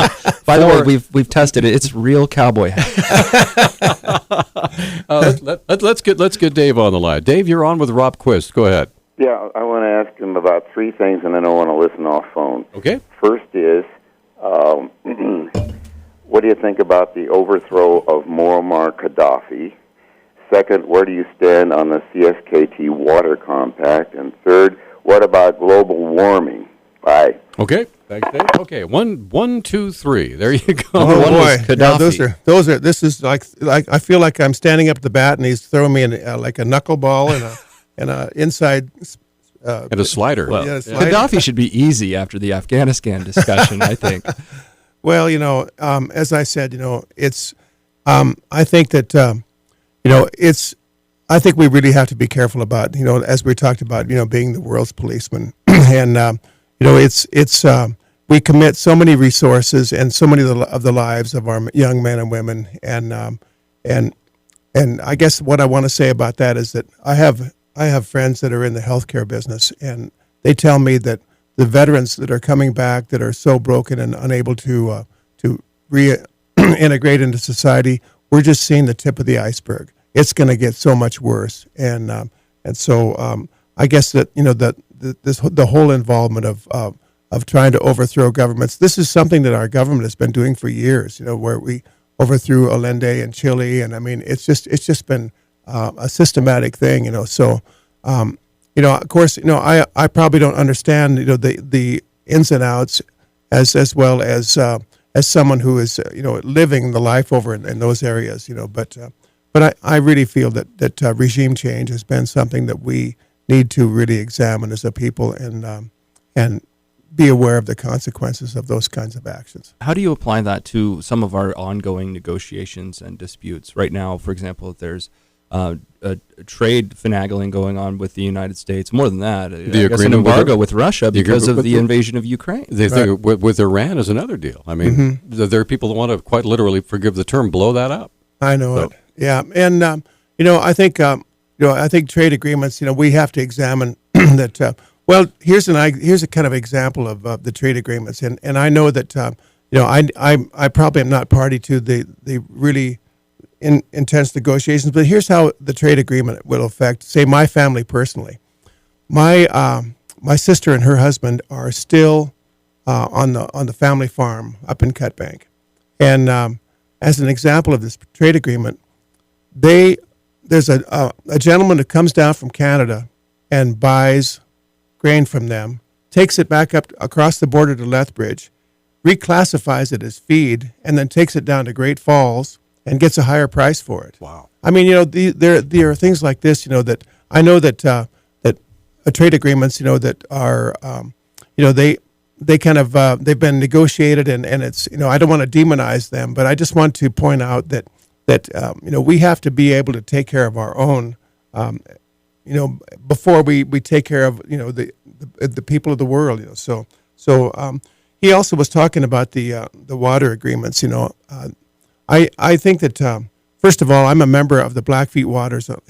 By the way, we've tested it. It's real cowboy hat. Let's get Dave on the line. Dave, you're on with Rob Quist. Go ahead. Yeah, I want to ask him about 3 things, and then I want to listen off phone. Okay. First is, what do you think about the overthrow of Muammar Gaddafi? Second, where do you stand on the CSKT water compact? And third, what about global warming? Bye. Okay. Thanks, Dave. Okay. 1, 2, 3. There you go. Oh boy, Gaddafi. yeah, those are. This is like I feel like I'm standing up at the bat, and he's throwing me in like a knuckleball and a inside. And a slider. Well, yeah, slider. Gaddafi should be easy after the Afghanistan discussion, I think. Well, as I said, it's. I think that it's. I think we really have to be careful about as we talked about being the world's policeman, and it's we commit so many resources and so many of the lives of our young men and women, and I guess what I want to say about that is that I have friends that are in the healthcare business, and they tell me that the veterans that are coming back that are so broken and unable to reintegrate into society, we're just seeing the tip of the iceberg. It's going to get so much worse, and so I guess that the whole involvement of trying to overthrow governments. This is something that our government has been doing for years. Where we overthrew Allende in Chile, and I mean it's just been a systematic thing. So of course I probably don't understand the ins and outs as well as someone who is living the life over in those areas. But I really feel that regime change has been something that we need to really examine as a people and be aware of the consequences of those kinds of actions. How do you apply that to some of our ongoing negotiations and disputes? Right now, for example, there's a trade finagling going on with the United States. More than that, an embargo with Russia because of the invasion of Ukraine. They think with Iran is another deal. I mean, there are people that want to quite literally, forgive the term, blow that up. I know it. Yeah, and I think I think trade agreements. We have to examine that. Well, here's a kind of example of the trade agreements, and I know that I probably am not party to the really intense negotiations, but here's how the trade agreement will affect, say, my family personally. My sister and her husband are still on the family farm up in Cutbank, and as an example of this trade agreement, there's a gentleman who comes down from Canada and buys grain from them, takes it back up across the border to Lethbridge, reclassifies it as feed, and then takes it down to Great Falls and gets a higher price for it. Wow. I mean, there are things like this, that I know that that trade agreements, that are, they kind of they've been negotiated, and it's, I don't want to demonize them, but I just want to point out that we have to be able to take care of our own, before we take care of the people of the world. So he also was talking about the water agreements. I think that first of all, I'm a member of the Blackfeet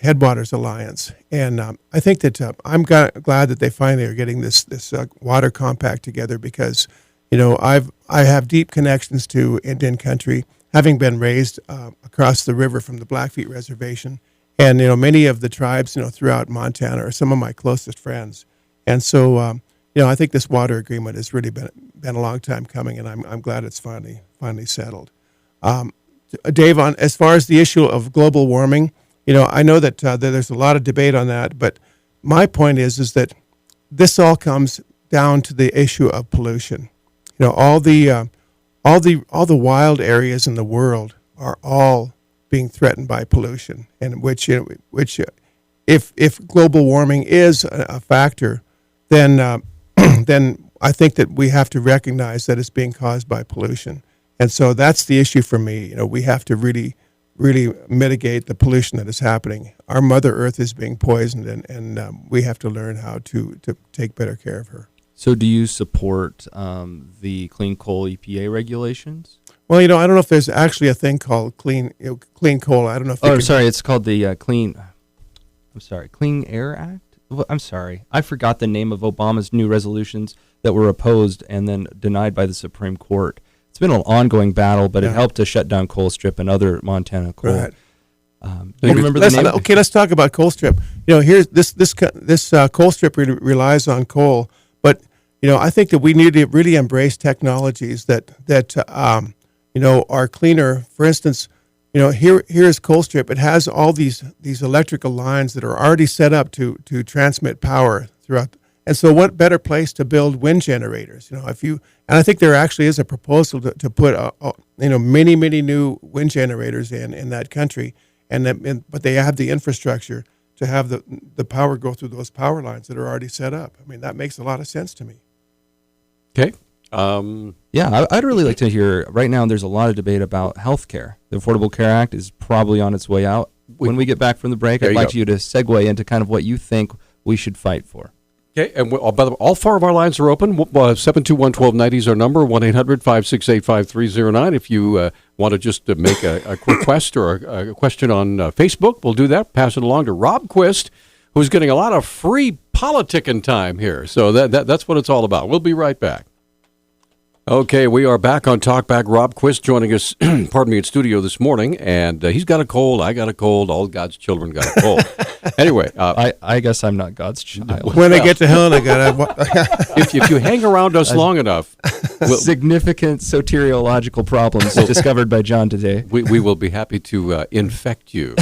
Headwaters Alliance, and I think that I'm glad that they finally are getting this water compact together, because I have deep connections to Indian country, having been raised across the river from the Blackfeet Reservation, and many of the tribes throughout Montana are some of my closest friends, and so I think this water agreement has really been a long time coming, and I'm glad it's finally settled. Dave, on as far as the issue of global warming, I know that there's a lot of debate on that, but my point is that this all comes down to the issue of pollution. All the wild areas in the world are all being threatened by pollution, and which if global warming is a factor, then then I think that we have to recognize that it's being caused by pollution. And so that's the issue for me. We have to really, really mitigate the pollution that is happening. Our Mother Earth is being poisoned, and we have to learn how to take better care of her. So do you support the clean coal EPA regulations? Well, I don't know if there's actually a thing called clean coal. I don't know if it's called the Clean Air Act? I'm sorry. I forgot the name of Obama's new resolutions that were opposed and then denied by the Supreme Court. It's been an ongoing battle, but it helped to shut down Colstrip and other Montana coal. Right. You remember the name? Okay, let's talk about Colstrip. Here's this Colstrip relies on coal, but I think that we need to really embrace technologies that are cleaner. For instance, here is Colstrip. It has all these electrical lines that are already set up to transmit power throughout. And so, what better place to build wind generators? And I think there actually is a proposal to put many new wind generators in that country, but they have the infrastructure to have the power go through those power lines that are already set up. I mean, that makes a lot of sense to me. Okay. I'd really like to hear. Right now, there's a lot of debate about health care. The Affordable Care Act is probably on its way out. When we get back from the break, I'd like you to segue into kind of what you think we should fight for. Okay, and by the way, all four of our lines are open. 721-1290 is our number, 1-800-568-5309. If you want to just make a request or a question on Facebook, we'll do that. Pass it along to Rob Quist, who's getting a lot of free politicking time here. So that's what it's all about. We'll be right back. Okay, we are back on Talkback. Rob Quist joining us, in studio this morning, and he's got a cold, I got a cold, all God's children got a cold. Anyway. I guess I'm not God's child. When I get to hell, I got if you hang around us long enough. Significant soteriological problems discovered by John today. We will be happy to infect you.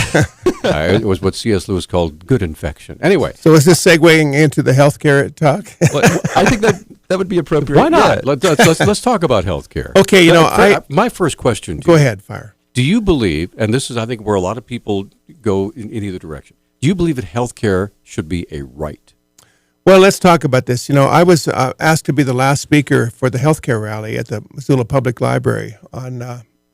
It was what C.S. Lewis called good infection. Anyway. So is this segueing into the healthcare talk? Well, I think that would be appropriate. Why not? Let's talk about healthcare. Okay, my first question to go you. ahead, fire. Do you believe, and this is I think where a lot of people go in either direction, do you believe that healthcare should be a right? Well, let's talk about this. I was asked to be the last speaker for the healthcare rally at the Missoula Public Library on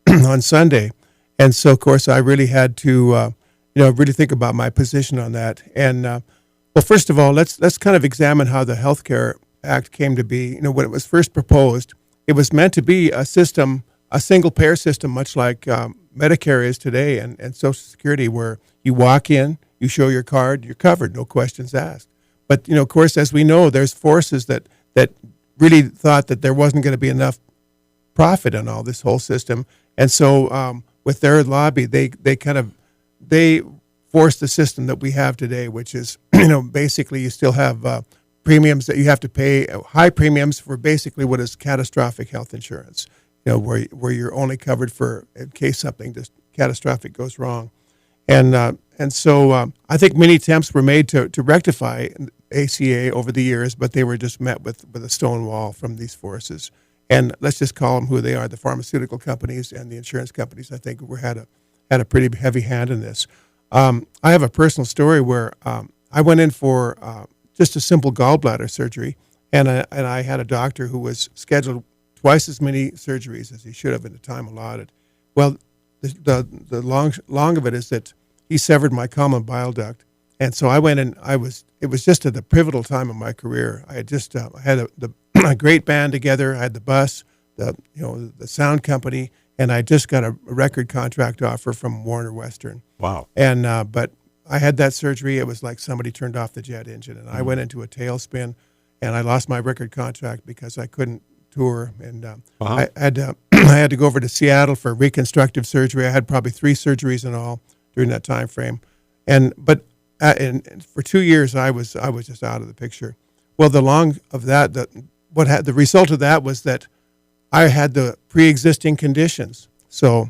on Sunday, and so of course I really had to really think about my position on that. And well, first of all, let's kind of examine how the Healthcare Act came to be. When it was first proposed, it was meant to be a system, a single payer system, much like Medicare is today, and Social Security, where you walk in, you show your card, you're covered, no questions asked. But of course, as we know, there's forces that really thought that there wasn't going to be enough profit in all this whole system, and so with their lobby, they forced the system that we have today, which is basically you still have premiums that you have to pay, high premiums for basically what is catastrophic health insurance. Where you're only covered for in case something just catastrophic goes wrong, and so I think many attempts were made to rectify ACA over the years, but they were just met with a stone wall from these forces. And let's just call them who they are: the pharmaceutical companies and the insurance companies. I think had a pretty heavy hand in this. I have a personal story where I went in for just a simple gallbladder surgery, and I had a doctor who was scheduled twice as many surgeries as he should have in the time allotted. Well, the long of it is that he severed my common bile duct, and so I went and it was just at the pivotal time of my career. I had just I had a great band together. I had the bus, the sound company, and I just got a record contract offer from Warner Western. Wow. And but I had that surgery. It was like somebody turned off the jet engine, and I went into a tailspin, and I lost my record contract because I couldn't tour, and I had to I had to go over to Seattle for reconstructive surgery. I had probably 3 surgeries in all during that time frame, but for 2 years I was just out of the picture. Well, the long of that, the result of that was that I had the pre-existing conditions. So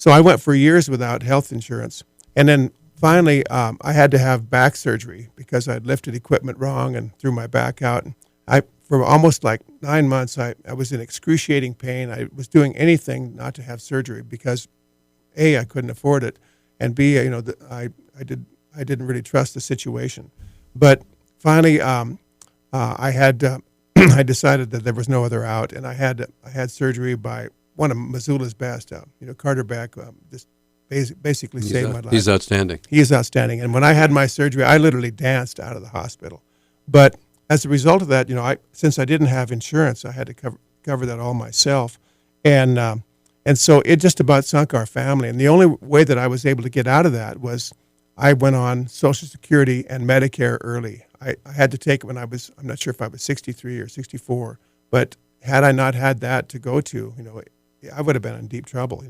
I went for years without health insurance, and then finally I had to have back surgery because I'd lifted equipment wrong and threw my back out. And for almost like 9 months, I was in excruciating pain. I was doing anything not to have surgery because A, I couldn't afford it, and B, I didn't really trust the situation. But finally, I had I decided that there was no other out, and I had surgery by one of Missoula's best, Carter Beck, just basically saved my life. He's outstanding. He is outstanding. And when I had my surgery, I literally danced out of the hospital. But as a result of that, since I didn't have insurance, I had to cover that all myself, and so it just about sunk our family. And the only way that I was able to get out of that was I went on Social Security and Medicare early. I had to take it when I'm not sure if I was 63 or 64, but had I not had that to go to, I would have been in deep trouble.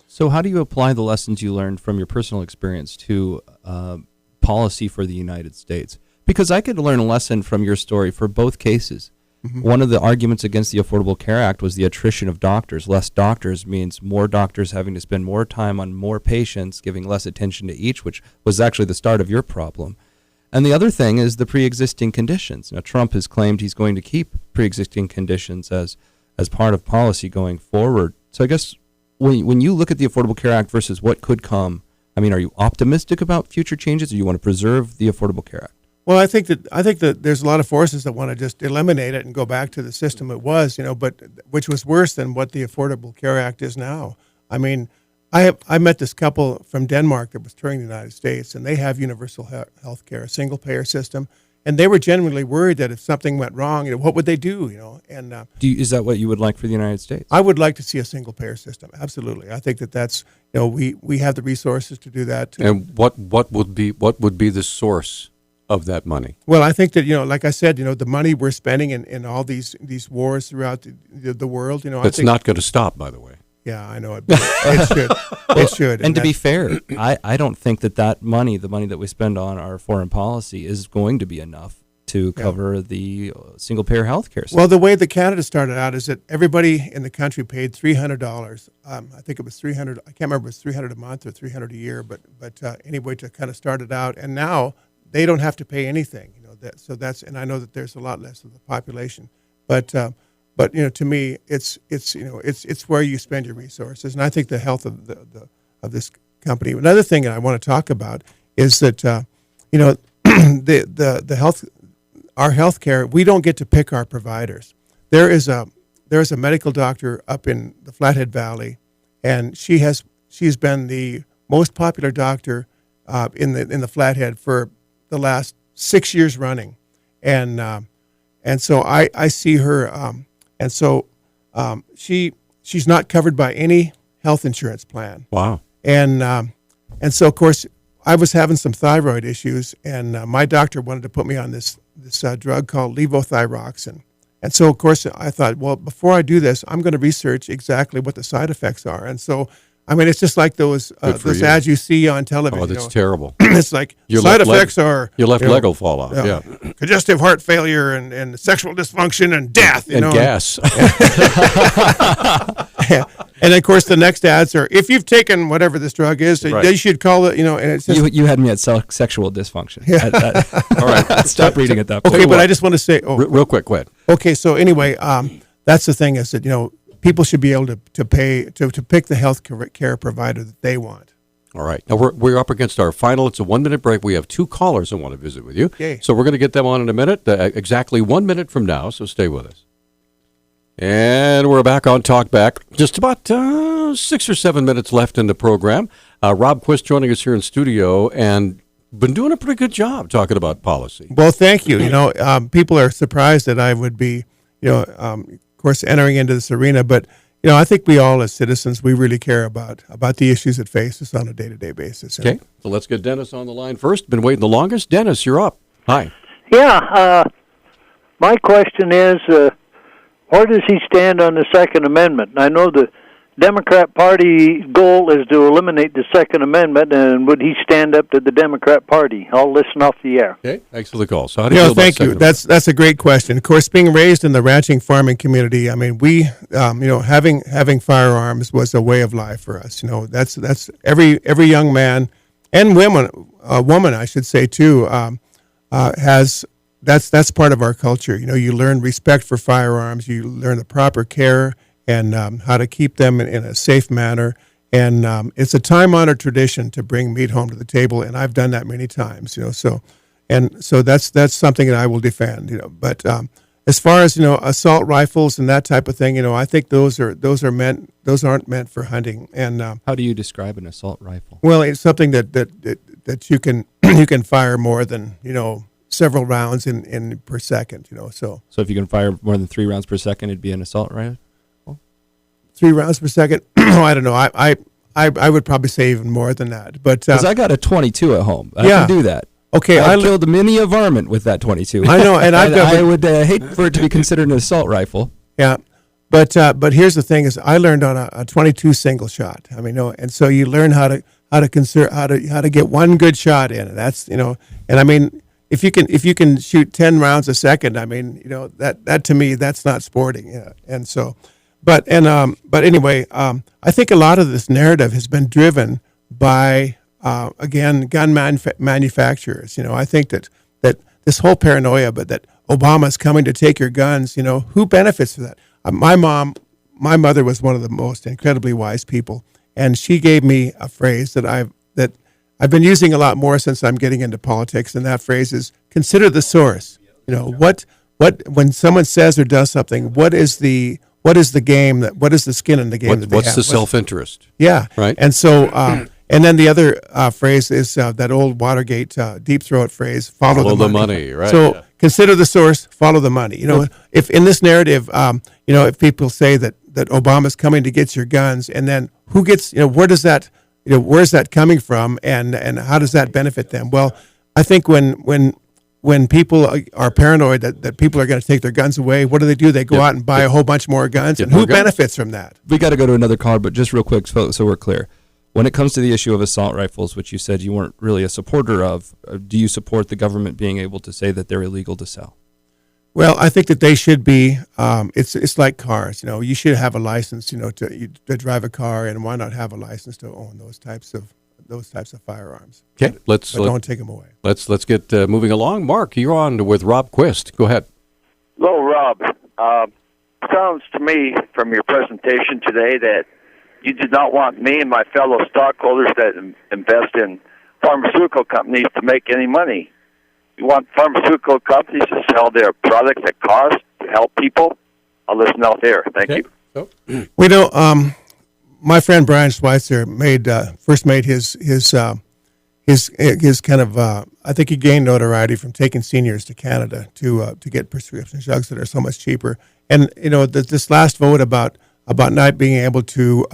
So how do you apply the lessons you learned from your personal experience to policy for the United States? Because I could learn a lesson from your story for both cases. Mm-hmm. One of the arguments against the Affordable Care Act was the attrition of doctors. Less doctors means more doctors having to spend more time on more patients, giving less attention to each, which was actually the start of your problem. And the other thing is the pre-existing conditions. Now, Trump has claimed he's going to keep pre-existing conditions as part of policy going forward. So I guess when you look at the Affordable Care Act versus what could come, are you optimistic about future changes, or you want to preserve the Affordable Care Act? Well, I think that there's a lot of forces that want to just eliminate it and go back to the system it was, but which was worse than what the Affordable Care Act is now. I met this couple from Denmark that was touring the United States, and they have universal health care, a single payer system, and they were genuinely worried that if something went wrong, what would they do? And is that what you would like for the United States? I would like to see a single payer system. Absolutely, I think that's we have the resources to do that. And what would be the source of that money? Well, I think that like I said, the money we're spending in all these wars throughout the world, That's not going to stop, by the way. Yeah, I know it. It should. It should. And to be fair, I don't think that money, the money that we spend on our foreign policy, is going to be enough to cover the single-payer health care system. Well, the way that Canada started out is that everybody in the country paid $300. I think it was $300. I can't remember if it was $300 a month or $300 a year, but anyway, to kind of start it out. And now they don't have to pay anything. And I know that there's a lot less of the population, but to me, it's where you spend your resources, and I think the health of this company. Another thing that I want to talk about is that the health, our healthcare, we don't get to pick our providers. There is a medical doctor up in the Flathead Valley, and she's been the most popular doctor in the Flathead for the last 6 years running, and so I see her. And so she's not covered by any health insurance plan. Wow. And so, of course, I was having some thyroid issues, and my doctor wanted to put me on this drug called levothyroxine. And so, of course, I thought, well, before I do this, I'm going to research exactly what the side effects are. And so, it's just like those ads you see on television. Oh, that's terrible. It's like side effects are your left leg will fall off. Yeah, congestive heart failure and sexual dysfunction and death. And gas. And of course, the next ads are, if you've taken whatever this drug is, they should call it. And it's just, you had me at sexual dysfunction. Yeah. All right, stop reading at that point. Okay, but I just want to say, real quick, go ahead. Okay, so anyway, that's the thing is that people should be able to pick the health care provider that they want. All right. Now, we're up against our final. It's a 1-minute break. We have 2 callers that want to visit with you. Okay. So we're going to get them on in a minute, exactly 1 minute from now, so stay with us. And we're back on Talkback. Just about 6 or 7 minutes left in the program. Rob Quist joining us here in studio, and been doing a pretty good job talking about policy. Well, thank you. People are surprised that I would be, of course, entering into this arena, but I think we all as citizens, we really care about the issues that face us on a day-to-day basis. Okay, so let's get Dennis on the line first. Been waiting the longest. Dennis, you're up. Hi. Yeah, my question is, where does he stand on the Second Amendment? I know the Democrat Party goal is to eliminate the Second Amendment, and would he stand up to the Democrat Party? I'll listen off the air. Okay, thanks for the call. So how do you feel about thank you. Second That's a great question. Of course, being raised in the ranching farming community, I mean, we, having firearms was a way of life for us. That's every young man and woman, I should say too, has. That's part of our culture. You learn respect for firearms. You learn the proper care and how to keep them in a safe manner. And it's a time-honored tradition to bring meat home to the table, and I've done that many times. So that's something that I will defend. But as far as assault rifles and that type of thing, I think those aren't meant for hunting. And How do you describe an assault rifle? well, it's something that you can you can fire more than several rounds in per second. So if you can fire more than 3 rounds per second, it'd be an assault rifle? 3 rounds per second. I don't know. I would probably say even more than that. But Because I got a 22 at home. I Yeah. can do that. okay, I killed many a varmint with that 22. I know, and I would hate for it to be considered an assault rifle. yeah. But here's the thing: is I learned on a 22 single shot. I mean, and so you learn how to get one good shot in, and that's and I mean, if you can shoot 10 rounds a second, I mean, that to me that's not sporting. Yeah. And so. But anyway, I think a lot of this narrative has been driven by again gun manufacturers. I think that this whole paranoia, but that Obama's coming to take your guns. Who benefits from that? My mother was one of the most incredibly wise people, and she gave me a phrase that I've been using a lot more since I'm getting into politics, and that phrase is consider the source. What when someone says or does something, what is the game what is the skin in the game that they What's have? the self-interest? Yeah. Right. And so, and then the other phrase is that old Watergate deep throat phrase, follow the money. Right. So consider the source, follow the money. If in this narrative, if people say that Obama's coming to get your guns, and then who gets, where does that, where's that coming from, and how does that benefit them? Well, I think when people are paranoid that people are going to take their guns away, what do? They go out and buy a whole bunch more guns. And who benefits from that? We got to go to another caller, but just real quick so we're clear. When it comes to the issue of assault rifles, which you said you weren't really a supporter of, do you support the government being able to say that they're illegal to sell? Well, I think that they should be. It's like cars. You should have a license. To drive a car, and why not have a license to own those types of firearms? Okay, but don't take them away. Let's get moving along. Mark, you're on with Rob Quist. Go ahead. Hello, Rob. Sounds to me from your presentation today that you did not want me and my fellow stockholders that invest in pharmaceutical companies to make any money. You want pharmaceutical companies to sell their products at cost to help people? I'll listen out there. Thank you. So, We know. My friend Brian Schweitzer first made his kind of I think he gained notoriety from taking seniors to Canada to get prescription drugs that are so much cheaper. And this last vote about not being able to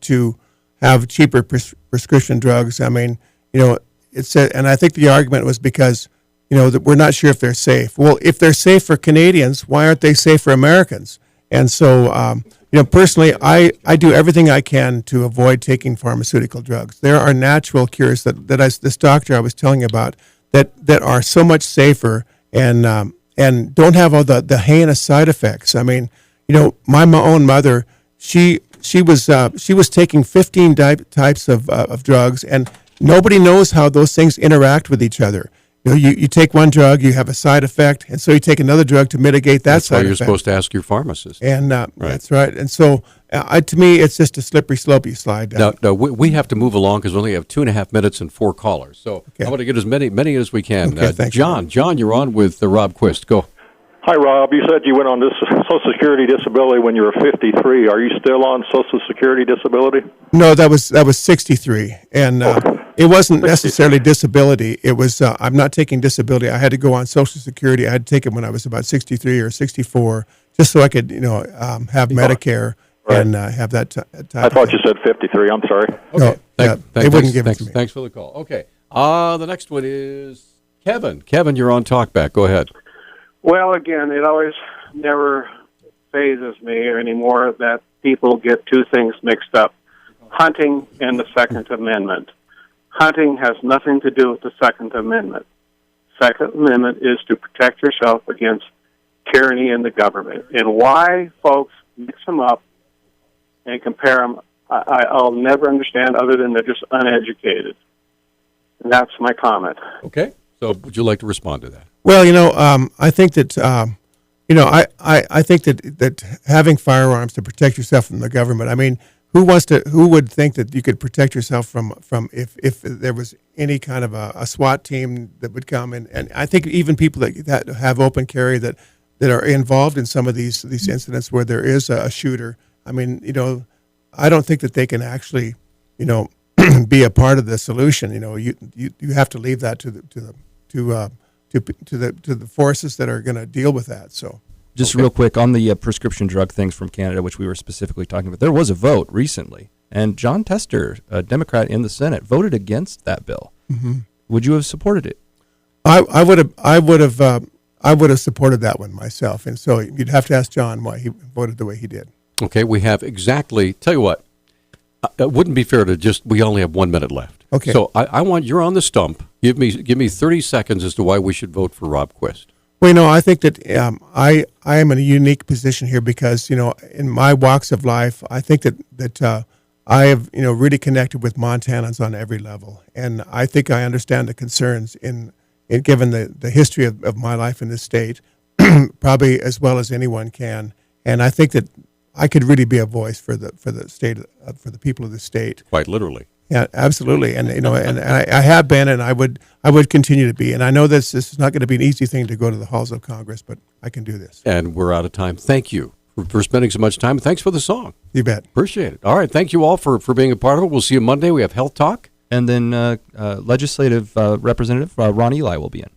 to have cheaper prescription drugs. I mean, it said, and I think the argument was because that we're not sure if they're safe. Well, if they're safe for Canadians, why aren't they safe for Americans? And so. Personally, I do everything I can to avoid taking pharmaceutical drugs. There are natural cures this doctor I was telling you about that are so much safer and don't have all the heinous side effects. I mean, my own mother, she was taking 15 types of drugs, and nobody knows how those things interact with each other. You take one drug, you have a side effect, and so you take another drug to mitigate that side effect. That's why you're supposed to ask your pharmacist. And That's right. And so To me, it's just a slippery slope you slide down. No, we have to move along because we only have 2.5 minutes and 4 callers. So Okay. I want to get as many as we can. Okay, thanks. John, you're on with Rob Quist. Go. Hi, Rob. You said you went on this Social Security disability when you were 53. Are you still on Social Security disability? No, that was 63, and it wasn't necessarily disability. It was I'm not taking disability. I had to go on Social Security. I had to take it when I was about 63 or 64, just so I could have Medicare and have that type. I thought you said 53. I'm sorry. Okay. No, they wouldn't give it to me. Thanks for the call. Okay. The next one is Kevin. Kevin, you're on Talkback. Go ahead. Well, again, it always never phases me anymore that people get two things mixed up, hunting and the Second Amendment. Hunting has nothing to do with the Second Amendment. Second Amendment is to protect yourself against tyranny in the government. And why folks mix them up and compare them, I'll never understand other than they're just uneducated. And that's my comment. Okay. So would you like to respond to that? Well, I think that I think that having firearms to protect yourself from the government. I mean, who would think that you could protect yourself from if there was any kind of a SWAT team that would come in? And I think even people that have open carry that are involved in some of these incidents where there is a shooter. I mean, I don't think that they can actually, be a part of the solution. You have to leave that to the forces that are going to deal with that. So, just real quick on the prescription drug things from Canada, which we were specifically talking about. There was a vote recently, and John Tester, a Democrat in the Senate, voted against that bill. Mm-hmm. Would you have supported it? I would have supported that one myself, and so you'd have to ask John why he voted the way he did. Okay, we have exactly. Tell you what, it wouldn't be fair to we only have 1 minute left. Okay. So I want you're on the stump. Give me 30 seconds as to why we should vote for Rob Quist. Well, I think that I am in a unique position here because in my walks of life, I think that I have really connected with Montanans on every level, and I think I understand the concerns in given the history of my life in this state, probably as well as anyone can. And I think that I could really be a voice for the state for the people of the state. Quite literally. Yeah, absolutely, and and I have been, and I would continue to be, and I know this is not going to be an easy thing to go to the halls of Congress, but I can do this. And we're out of time. Thank you for spending so much time. Thanks for the song. You bet. Appreciate it. All right, thank you all for being a part of it. We'll see you Monday. We have Health Talk, and then Legislative Representative Ron Eli will be in.